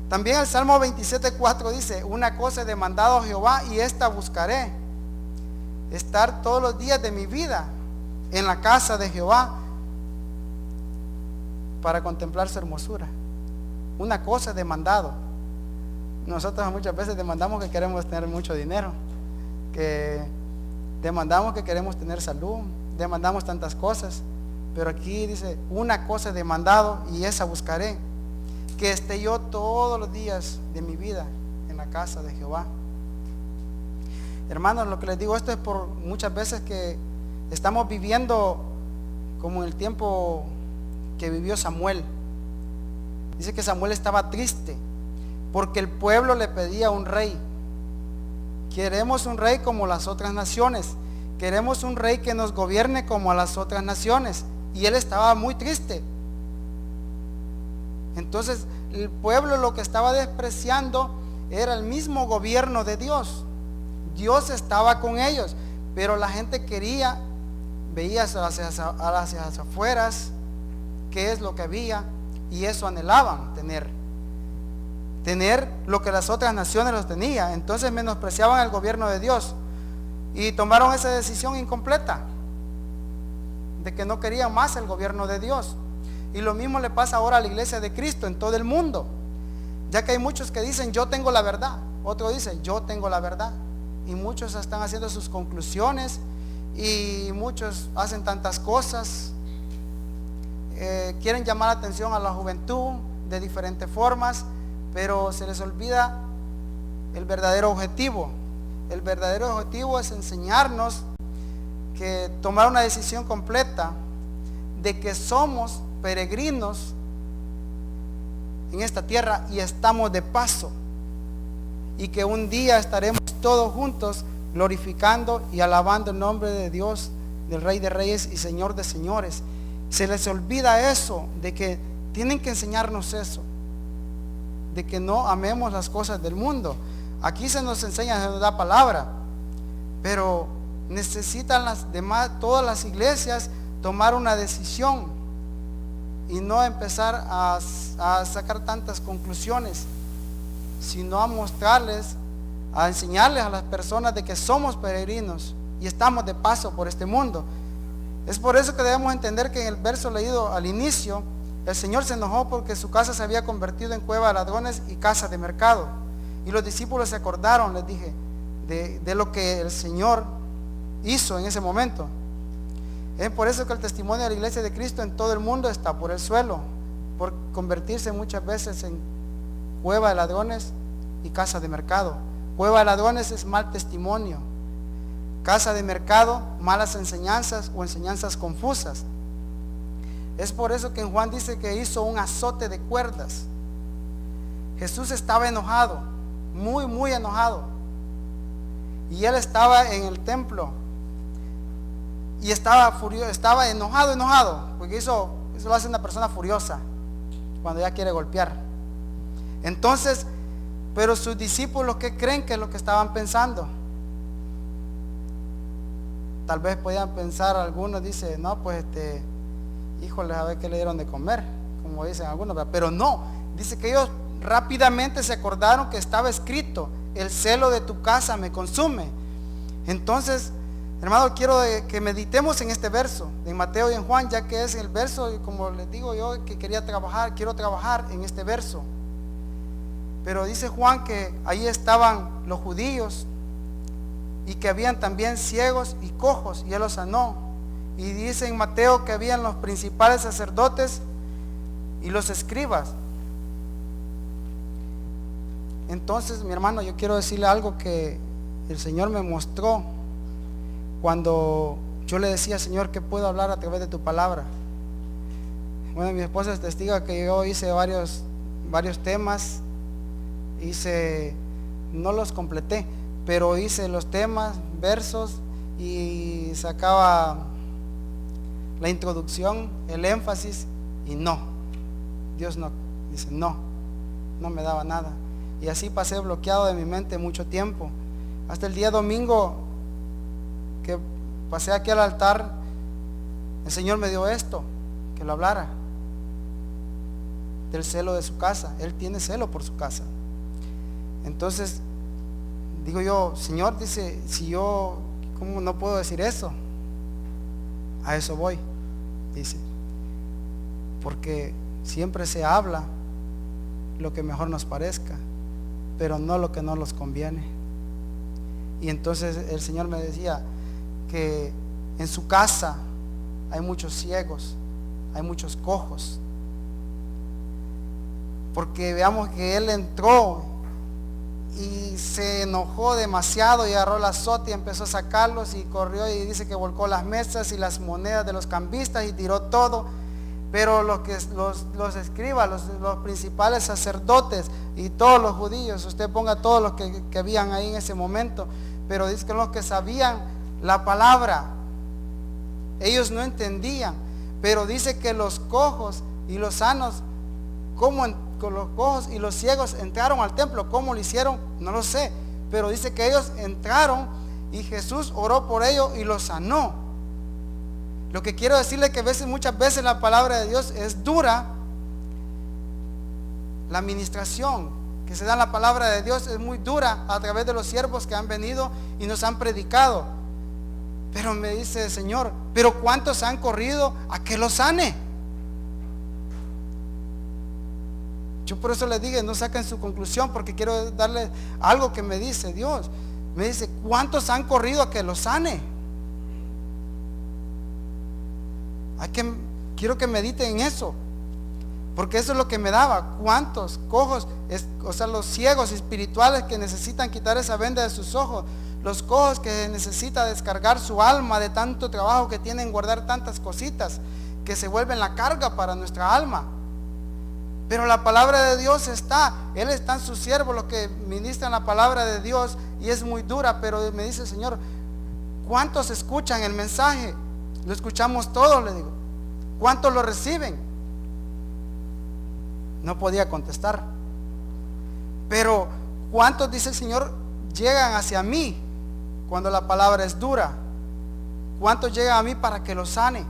también el Salmo 27:4 dice: una cosa he demandado a Jehová y esta buscaré, estar todos los días de mi vida en la casa de Jehová para contemplar su hermosura. Una cosa he demandado. Nosotros muchas veces demandamos que queremos tener mucho dinero, que demandamos que queremos tener salud, demandamos tantas cosas, pero aquí dice: una cosa he demandado y esa buscaré, que esté yo todos los días de mi vida en la casa de Jehová. Hermanos, lo que les digo esto es por muchas veces que estamos viviendo como en el tiempo que vivió Samuel. Dice que Samuel estaba triste porque el pueblo le pedía un rey. Queremos un rey como las otras naciones. Queremos un rey que nos gobierne como a las otras naciones. Y él estaba muy triste. Entonces el pueblo lo que estaba despreciando era el mismo gobierno de Dios. Dios estaba con ellos, pero la gente veía hacia las afueras qué es lo que había, y eso anhelaban tener lo que las otras naciones los tenían. Entonces menospreciaban el gobierno de Dios y tomaron esa decisión incompleta de que no querían más el gobierno de Dios. Y lo mismo le pasa ahora a la iglesia de Cristo en todo el mundo, ya que hay muchos que dicen: yo tengo la verdad. Otro dice: yo tengo la verdad. Y muchos están haciendo sus conclusiones, y muchos hacen tantas cosas, quieren llamar la atención a la juventud de diferentes formas, pero se les olvida el verdadero objetivo. El verdadero objetivo es enseñarnos que tomar una decisión completa de que somos peregrinos en esta tierra y estamos de paso, y que un día estaremos todos juntos glorificando y alabando el nombre de Dios, del Rey de Reyes y Señor de Señores. Se les olvida eso, de que tienen que enseñarnos eso. de que no amemos las cosas del mundo. Aquí se nos enseña, se nos da palabra, pero necesitan las demás, todas las iglesias, tomar una decisión y no empezar a sacar tantas conclusiones, sino a mostrarles, a enseñarles a las personas de que somos peregrinos y estamos de paso por este mundo. Es por eso que debemos entender que en el verso leído al inicio, el Señor se enojó porque su casa se había convertido en cueva de ladrones y casa de mercado. Y los discípulos se acordaron, les dije, de lo que el Señor hizo en ese momento. Es por eso que el testimonio de la iglesia de Cristo en todo el mundo está por el suelo, por convertirse muchas veces en cueva de ladrones y casa de mercado. Cueva de ladrones es mal testimonio. Casa de mercado, malas enseñanzas o enseñanzas confusas. Es por eso que en Juan dice que hizo un azote de cuerdas. Jesús estaba enojado, muy, muy enojado. Y él estaba en el templo. Y estaba furioso, estaba enojado. Porque eso lo hace una persona furiosa, cuando ya quiere golpear. Entonces, pero sus discípulos, ¿qué creen que es lo que estaban pensando? Tal vez podían pensar algunos, dice, no, pues híjole, a ver qué le dieron de comer, como dicen algunos, pero no, dice que ellos rápidamente se acordaron que estaba escrito, el celo de tu casa me consume. Entonces, hermano, quiero que meditemos en este verso, en Mateo y en Juan, ya que es el verso, como les digo yo, que quiero trabajar en este verso. Pero dice Juan que ahí estaban los judíos y que habían también ciegos y cojos, y él los sanó. Y dice en Mateo que habían los principales sacerdotes y los escribas. Entonces, mi hermano, yo quiero decirle algo que el Señor me mostró cuando yo le decía, Señor, ¿qué puedo hablar a través de tu palabra? Bueno, mi esposa es testigo que yo hice varios temas, no los completé, pero hice los temas, versos, y sacaba la introducción, el énfasis, y no, Dios no, dice no me daba nada. Y así pasé bloqueado de mi mente mucho tiempo, hasta el día domingo que pasé aquí al altar. El Señor me dio esto, que lo hablara del celo de su casa. Él tiene celo por su casa. Entonces digo yo, Señor, dice, si yo, ¿cómo no puedo decir eso? A eso voy, dice, porque siempre se habla lo que mejor nos parezca, pero no lo que no nos conviene. Y entonces el Señor me decía que en su casa hay muchos ciegos, hay muchos cojos, porque veamos que Él entró y se enojó demasiado y agarró el azote y empezó a sacarlos y corrió, y dice que volcó las mesas y las monedas de los cambistas y tiró todo. Pero los escribas, los principales sacerdotes y todos los judíos, usted ponga todos los que habían ahí en ese momento, pero dice que los que sabían la palabra, ellos no entendían, pero dice que los cojos y los sanos, con los cojos y los ciegos entraron al templo. ¿Cómo lo hicieron? No lo sé, pero dice que ellos entraron y Jesús oró por ellos y los sanó. Lo que quiero decirle es que muchas veces la palabra de Dios es dura. La administración que se da en la palabra de Dios es muy dura a través de los siervos que han venido y nos han predicado. Pero me dice el Señor, pero ¿cuántos han corrido a que los sane? Yo por eso les digo, no saquen su conclusión, porque quiero darles algo que me dice Dios. Me dice, ¿cuántos han corrido a que los sane? Quiero que mediten en eso, porque eso es lo que me daba. ¿Cuántos cojos, o sea, los ciegos espirituales que necesitan quitar esa venda de sus ojos? Los cojos que necesitan descargar su alma de tanto trabajo que tienen, guardar tantas cositas que se vuelven la carga para nuestra alma. Pero la palabra de Dios está, Él está en sus siervos, los que ministran la palabra de Dios, y es muy dura, pero me dice el Señor, ¿cuántos escuchan el mensaje? Lo escuchamos todos, le digo. ¿Cuántos lo reciben? No podía contestar. Pero ¿cuántos, dice el Señor, llegan hacia mí cuando la palabra es dura? ¿Cuántos llegan a mí para que los sane?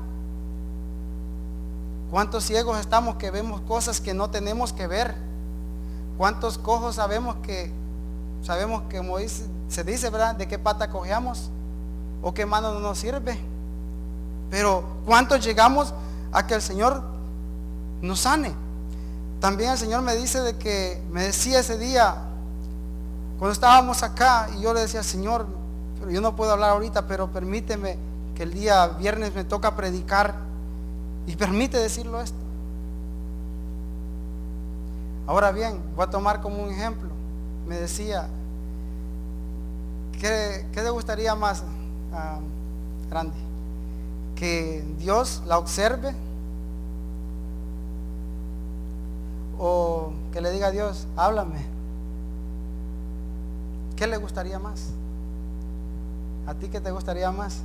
¿Cuántos ciegos estamos que vemos cosas que no tenemos que ver? ¿Cuántos cojos sabemos que como se dice, ¿verdad?, de qué pata cojeamos o qué mano no nos sirve? Pero ¿cuántos llegamos a que el Señor nos sane? También el Señor me decía ese día, cuando estábamos acá, y yo le decía, Señor, pero yo no puedo hablar ahorita, pero permíteme que el día viernes me toca predicar, y permite decirlo esto. Ahora bien, voy a tomar como un ejemplo. Me decía, ¿qué le gustaría más, Randy? ¿Que Dios la observe? ¿O que le diga a Dios, háblame? ¿Qué le gustaría más? ¿A ti qué te gustaría más?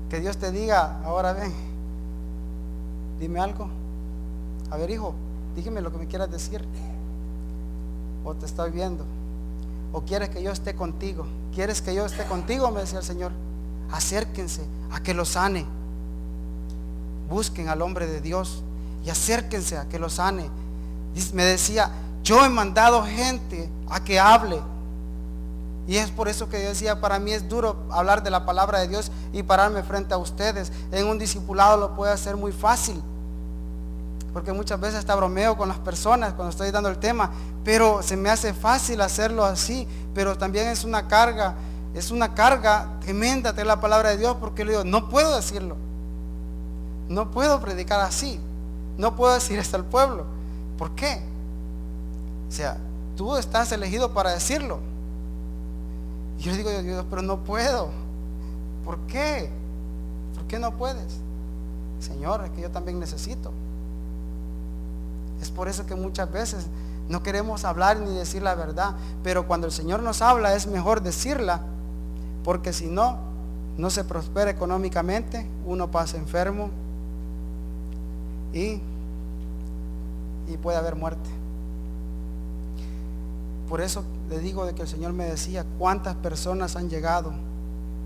Que Dios te diga, ahora ven, dime algo. A ver, hijo, dígame lo que me quieras decir. O te estoy viendo. O quieres que yo esté contigo. ¿Quieres que yo esté contigo?, me decía el Señor. Acérquense a que lo sane. Busquen al hombre de Dios y acérquense a que lo sane. Me decía, yo he mandado gente a que hable. Y es por eso que yo decía, para mí es duro hablar de la palabra de Dios y pararme frente a ustedes. En un discipulado lo puede hacer muy fácil, porque muchas veces hasta bromeo con las personas cuando estoy dando el tema, pero se me hace fácil hacerlo así. Pero también es una carga tremenda tener la palabra de Dios, porque le digo, no puedo decirlo, no puedo predicar así, no puedo decir esto al pueblo. ¿Por qué? O sea, tú estás elegido para decirlo. Y yo digo, Dios, pero no puedo. ¿Por qué? ¿Por qué no puedes? Señor, es que yo también necesito. Es por eso que muchas veces no queremos hablar ni decir la verdad, pero cuando el Señor nos habla es mejor decirla, porque si no, no se prospera económicamente, uno pasa enfermo y puede haber muerte. Por eso le digo de que el Señor me decía, cuántas personas han llegado,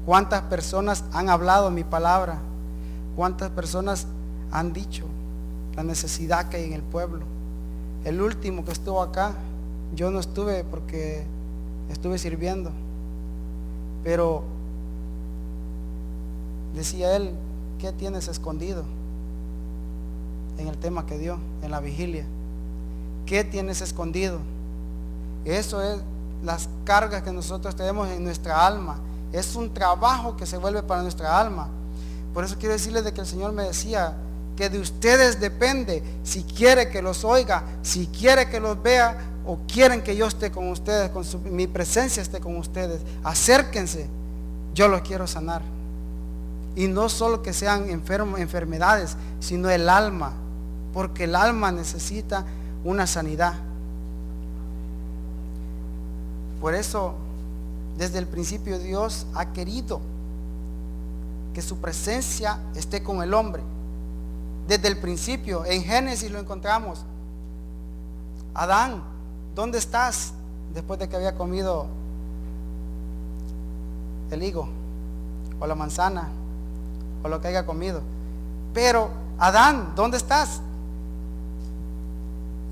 cuántas personas han hablado mi palabra, cuántas personas han dicho la necesidad que hay en el pueblo. El último que estuvo acá, yo no estuve porque estuve sirviendo, pero decía él, ¿qué tienes escondido? En el tema que dio en la vigilia, ¿qué tienes escondido? Eso es las cargas que nosotros tenemos en nuestra alma. Es un trabajo que se vuelve para nuestra alma. Por eso quiero decirles de que el Señor me decía que de ustedes depende si quiere que los oiga, si quiere que los vea, o quieren que yo esté con ustedes, mi presencia esté con ustedes. Acérquense, yo los quiero sanar. Y no solo que sean enfermedades, sino el alma, porque el alma necesita una sanidad. Por eso, desde el principio Dios ha querido que su presencia esté con el hombre. Desde el principio, en Génesis lo encontramos. Adán, ¿dónde estás? Después de que había comido el higo o la manzana o lo que haya comido. Pero Adán, ¿dónde estás?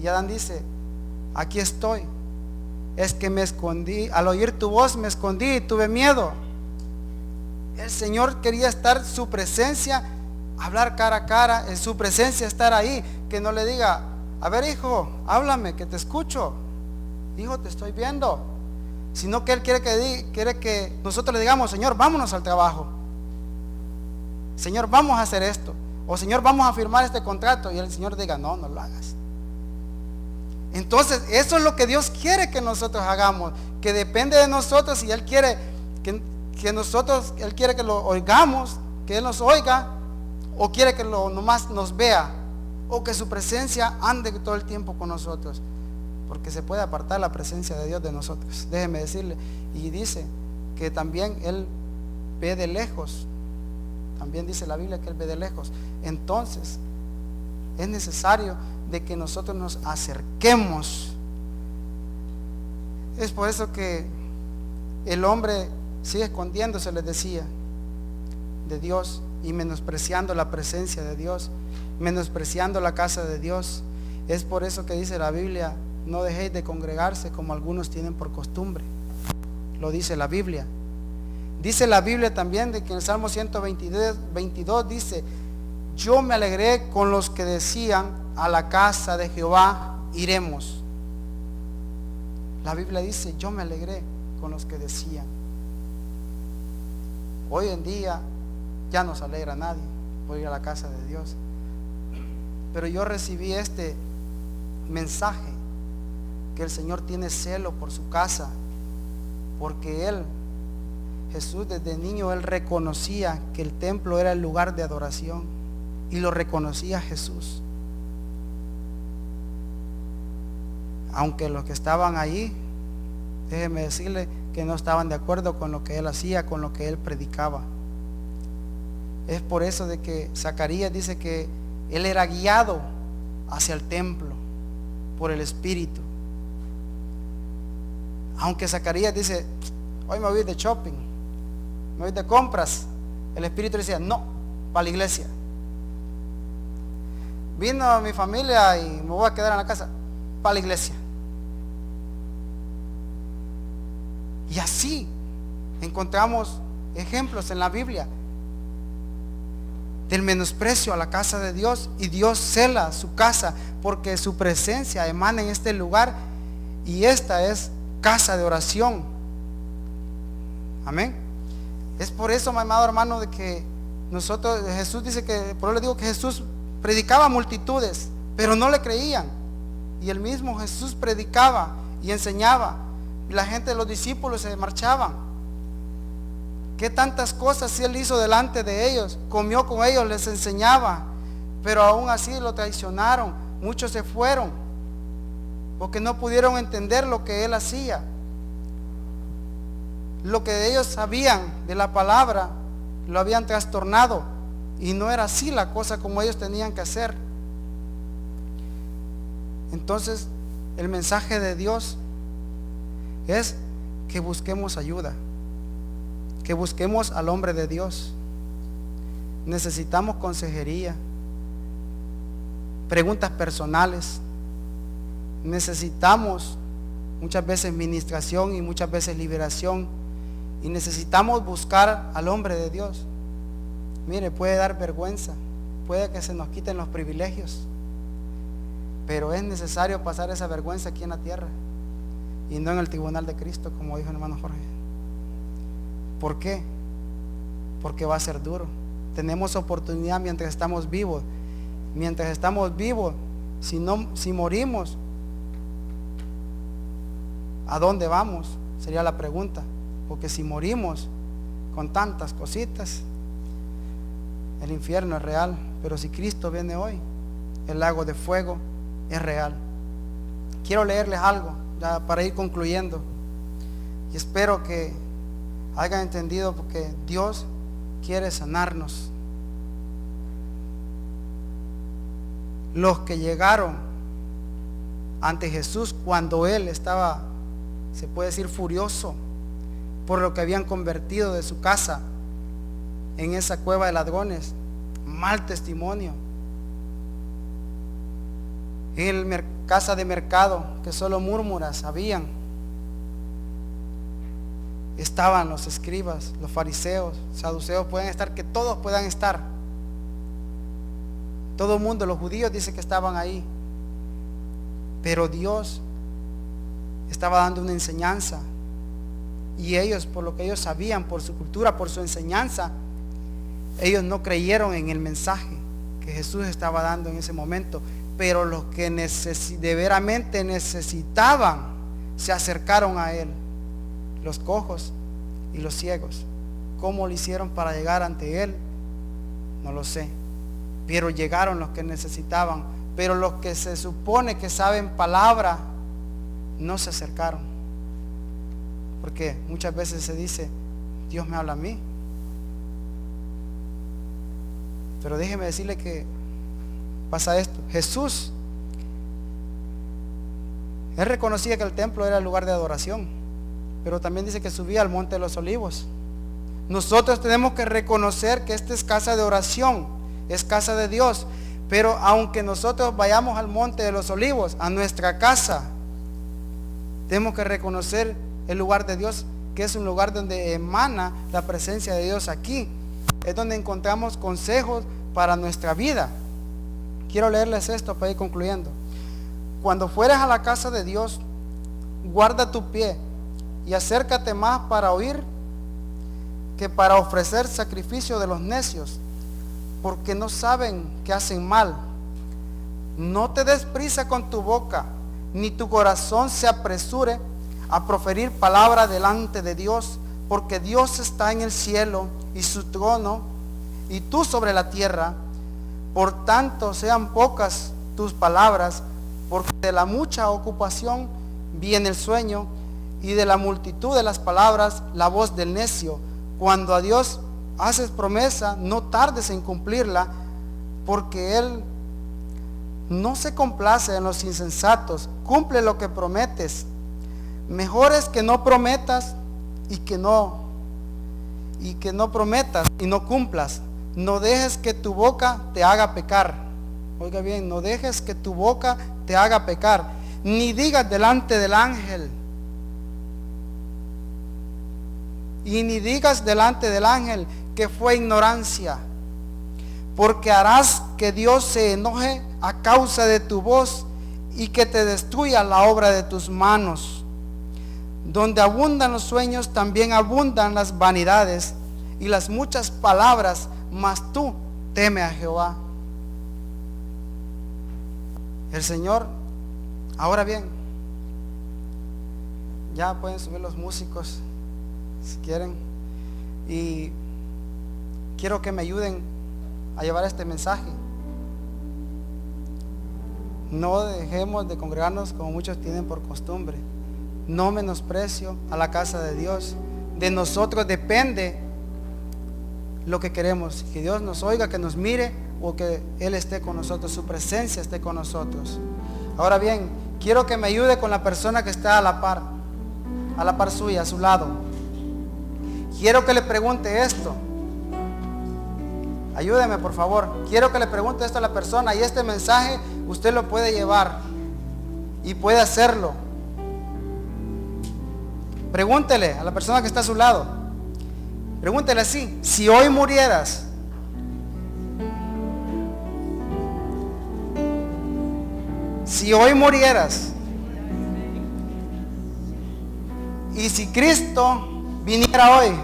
Y Adán dice, aquí estoy. Es que me escondí, al oír tu voz me escondí y tuve miedo. El Señor quería estar su presencia, hablar cara a cara, en su presencia estar ahí, que no le diga, a ver hijo, háblame, que te escucho, hijo, te estoy viendo. Sino que Él quiere que nosotros le digamos, Señor, vámonos al trabajo, Señor, vamos a hacer esto, o Señor, vamos a firmar este contrato, y el Señor diga, no, no lo hagas. Entonces eso es lo que Dios quiere que nosotros hagamos, que depende de nosotros. Si Él quiere Él quiere que lo oigamos, que Él nos oiga, o quiere que nomás nos vea, o que su presencia ande todo el tiempo con nosotros, porque se puede apartar la presencia de Dios de nosotros. Déjeme decirle, y dice que también Él ve de lejos, también dice la Biblia que Él ve de lejos. Entonces es necesario de que nosotros nos acerquemos Es por eso que el hombre sigue escondiéndose, les decía, de Dios y menospreciando la presencia de Dios, menospreciando la casa de Dios. Es por eso que dice la Biblia: no dejéis de congregarse como algunos tienen por costumbre. Lo dice la Biblia. Dice la Biblia también de que en el Salmo 122 dice: yo me alegré con los que decían, a la casa de Jehová iremos. La Biblia dice: yo me alegré con los que decían. Hoy en día ya no se alegra nadie por ir a la casa de Dios. Pero yo recibí este mensaje, que el Señor tiene celo por su casa, porque Jesús desde niño, Él reconocía que el templo era el lugar de adoración, y lo reconocía Jesús. Aunque los que estaban ahí, déjeme decirle que no estaban de acuerdo con lo que Él hacía, con lo que Él predicaba. Es por eso de que Zacarías dice que él era guiado hacia el templo por el Espíritu. Aunque Zacarías dice: hoy me voy de shopping, me voy de compras, el Espíritu decía: no, para la iglesia. Vino mi familia y me voy a quedar en la casa, para la iglesia. Y así encontramos ejemplos en la Biblia del menosprecio a la casa de Dios, y Dios cela su casa porque su presencia emana en este lugar, y esta es casa de oración. Amén. Es por eso, mi amado hermano, de que Jesús dice que, por eso le digo que Jesús predicaba a multitudes, pero no le creían, y el mismo Jesús predicaba y enseñaba, y la gente, los discípulos, se marchaban. ¿Qué tantas cosas Él hizo delante de ellos? Comió con ellos, les enseñaba, pero aún así lo traicionaron. Muchos se fueron porque no pudieron entender lo que Él hacía. Lo que ellos sabían de la palabra lo habían trastornado, y no era así la cosa como ellos tenían que hacer. Entonces, el mensaje de Dios es que busquemos ayuda, que busquemos al hombre de Dios. Necesitamos consejería, preguntas personales. Necesitamos muchas veces ministración y muchas veces liberación, y necesitamos buscar al hombre de Dios. Mire, puede dar vergüenza, puede que se nos quiten los privilegios, pero es necesario pasar esa vergüenza aquí en la tierra y no en el tribunal de Cristo, como dijo el hermano Jorge. ¿Por qué? Porque va a ser duro. Tenemos oportunidad mientras estamos vivos. Mientras estamos vivos, si morimos, ¿a dónde vamos? Sería la pregunta. Porque si morimos con tantas cositas, el infierno es real. Pero si Cristo viene hoy, el lago de fuego es real. Quiero leerles algo ya para ir concluyendo, y espero que hayan entendido, porque Dios quiere sanarnos. Los que llegaron ante Jesús cuando Él estaba, se puede decir, furioso por lo que habían convertido de su casa en esa cueva de ladrones, mal testimonio. En casa de mercado, que solo murmuras habían, estaban los escribas, los fariseos, saduceos, pueden estar, que todos puedan estar. Todo el mundo, los judíos, dice que estaban ahí. Pero Dios estaba dando una enseñanza, y ellos, por lo que ellos sabían, por su cultura, por su enseñanza, ellos no creyeron en el mensaje que Jesús estaba dando en ese momento. Pero los que verdaderamente necesitaban se acercaron a Él, los cojos y los ciegos. ¿Cómo lo hicieron para llegar ante Él? No lo sé, pero llegaron los que necesitaban. Pero los que se supone que saben palabra no se acercaron, porque muchas veces se dice: Dios me habla a mí. Pero déjeme decirle que pasa esto. Jesús Él reconocía que el templo era el lugar de adoración, pero también dice que subía al monte de los olivos. Nosotros tenemos que reconocer que esta es casa de oración, es casa de Dios. Pero aunque nosotros vayamos al monte de los olivos, a nuestra casa, tenemos que reconocer el lugar de Dios, que es un lugar donde emana la presencia de Dios aquí. Es donde encontramos consejos para nuestra vida. Quiero leerles esto para ir concluyendo. Cuando fueres a la casa de Dios, guarda tu pie y acércate más para oír que para ofrecer sacrificio de los necios, porque no saben que hacen mal. No te des prisa con tu boca, ni tu corazón se apresure a proferir palabra delante de Dios, porque Dios está en el cielo y su trono, y tú sobre la tierra. Por tanto, sean pocas tus palabras, porque de la mucha ocupación viene el sueño, y de la multitud de las palabras la voz del necio. Cuando a Dios haces promesa, no tardes en cumplirla, porque Él no se complace en los insensatos. Cumple lo que prometes. Mejor es que no prometas y que no prometas y no cumplas. No dejes que tu boca te haga pecar. Oiga bien, no dejes que tu boca te haga pecar, ni digas delante del ángel, y ni digas delante del ángel que fue ignorancia, porque harás que Dios se enoje a causa de tu voz y que te destruya la obra de tus manos. Donde abundan los sueños, también abundan las vanidades y las muchas palabras, mas tú teme a Jehová. El Señor, ahora bien, ya pueden subir los músicos si quieren, y quiero que me ayuden a llevar este mensaje. No dejemos de congregarnos como muchos tienen por costumbre. No menosprecio a la casa de Dios. De nosotros depende lo que queremos, que Dios nos oiga, que nos mire, o que Él esté con nosotros, su presencia esté con nosotros. Ahora bien, quiero que me ayude con la persona que está a la par suya, a su lado. Quiero que le pregunte esto. Ayúdeme, por favor. Quiero que le pregunte esto a la persona, y este mensaje usted lo puede llevar y puede hacerlo. Pregúntele a la persona que está a su lado. Pregúntele así: si hoy murieras, y si Cristo viniera hoy,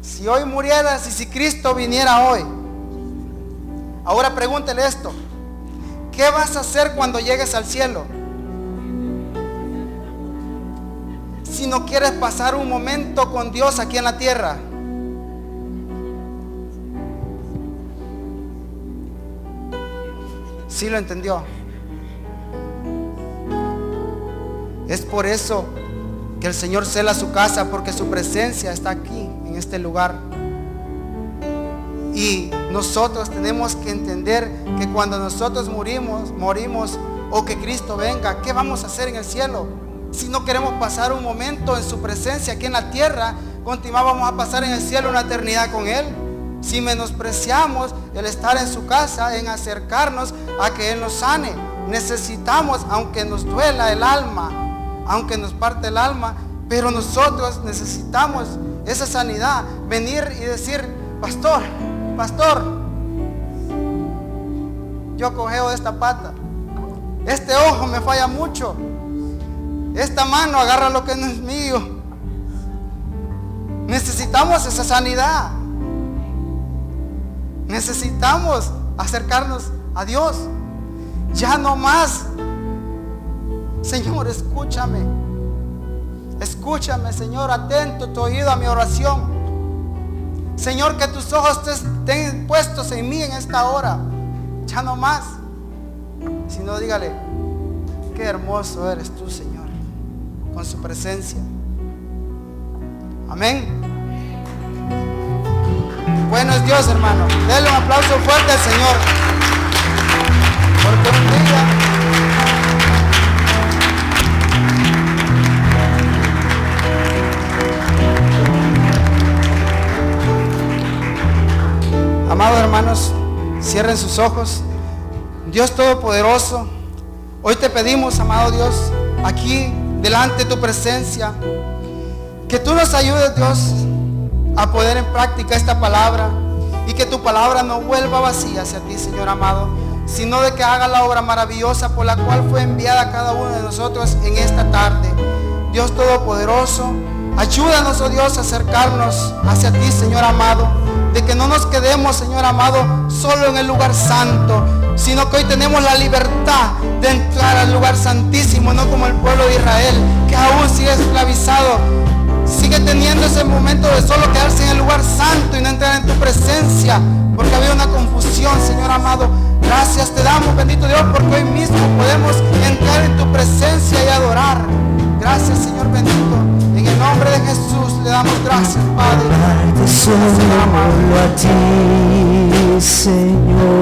si hoy murieras y si Cristo viniera hoy, ahora pregúntele esto: ¿qué vas a hacer cuando llegues al cielo? Si no quieres pasar un momento con Dios aquí en la tierra. ¿Sí lo entendió? Es por eso que el Señor cela su casa, porque su presencia está aquí, en este lugar. Y nosotros tenemos que entender que cuando nosotros morimos, o que Cristo venga, ¿qué vamos a hacer en el cielo? Si no queremos pasar un momento en su presencia aquí en la tierra, continuamos a pasar en el cielo una eternidad con Él. Si menospreciamos el estar en su casa, en acercarnos a que Él nos sane, necesitamos, aunque nos duela el alma, aunque nos parte el alma, pero nosotros necesitamos esa sanidad. Venir y decir: pastor, yo cojeo de esta pata, este ojo me falla mucho, esta mano agarra lo que no es mío. Necesitamos esa sanidad. Necesitamos acercarnos a Dios. Ya no más. Señor, escúchame, Señor, atento tu oído a mi oración. Señor, que tus ojos estén puestos en mí en esta hora. Ya no más. Si no, dígale: qué hermoso eres tú, Señor, con su presencia. Amén. Bueno es Dios, hermano. Denle un aplauso fuerte al Señor, porque un día Amados hermanos, cierren sus ojos. Dios Todopoderoso, hoy te pedimos, amado Dios, aquí delante de tu presencia, que tú nos ayudes, Dios, a poner en práctica esta palabra y que tu palabra no vuelva vacía hacia ti, Señor amado, sino de que haga la obra maravillosa por la cual fue enviada cada uno de nosotros en esta tarde. Dios Todopoderoso, ayúdanos, oh Dios, a acercarnos hacia ti, Señor amado, de que no nos quedemos, Señor amado, solo en el lugar santo, sino que hoy tenemos la libertad de entrar al lugar santísimo, no como el pueblo de Israel, que aún sigue esclavizado, sigue teniendo ese momento de solo quedarse en el lugar santo y no entrar en tu presencia, porque había una confusión, Señor amado. Gracias te damos, bendito Dios, porque hoy mismo podemos entrar en tu presencia y adorar. Gracias, Señor bendito. En el nombre de Jesús le damos gracias, Padre. Solo a ti, Señor.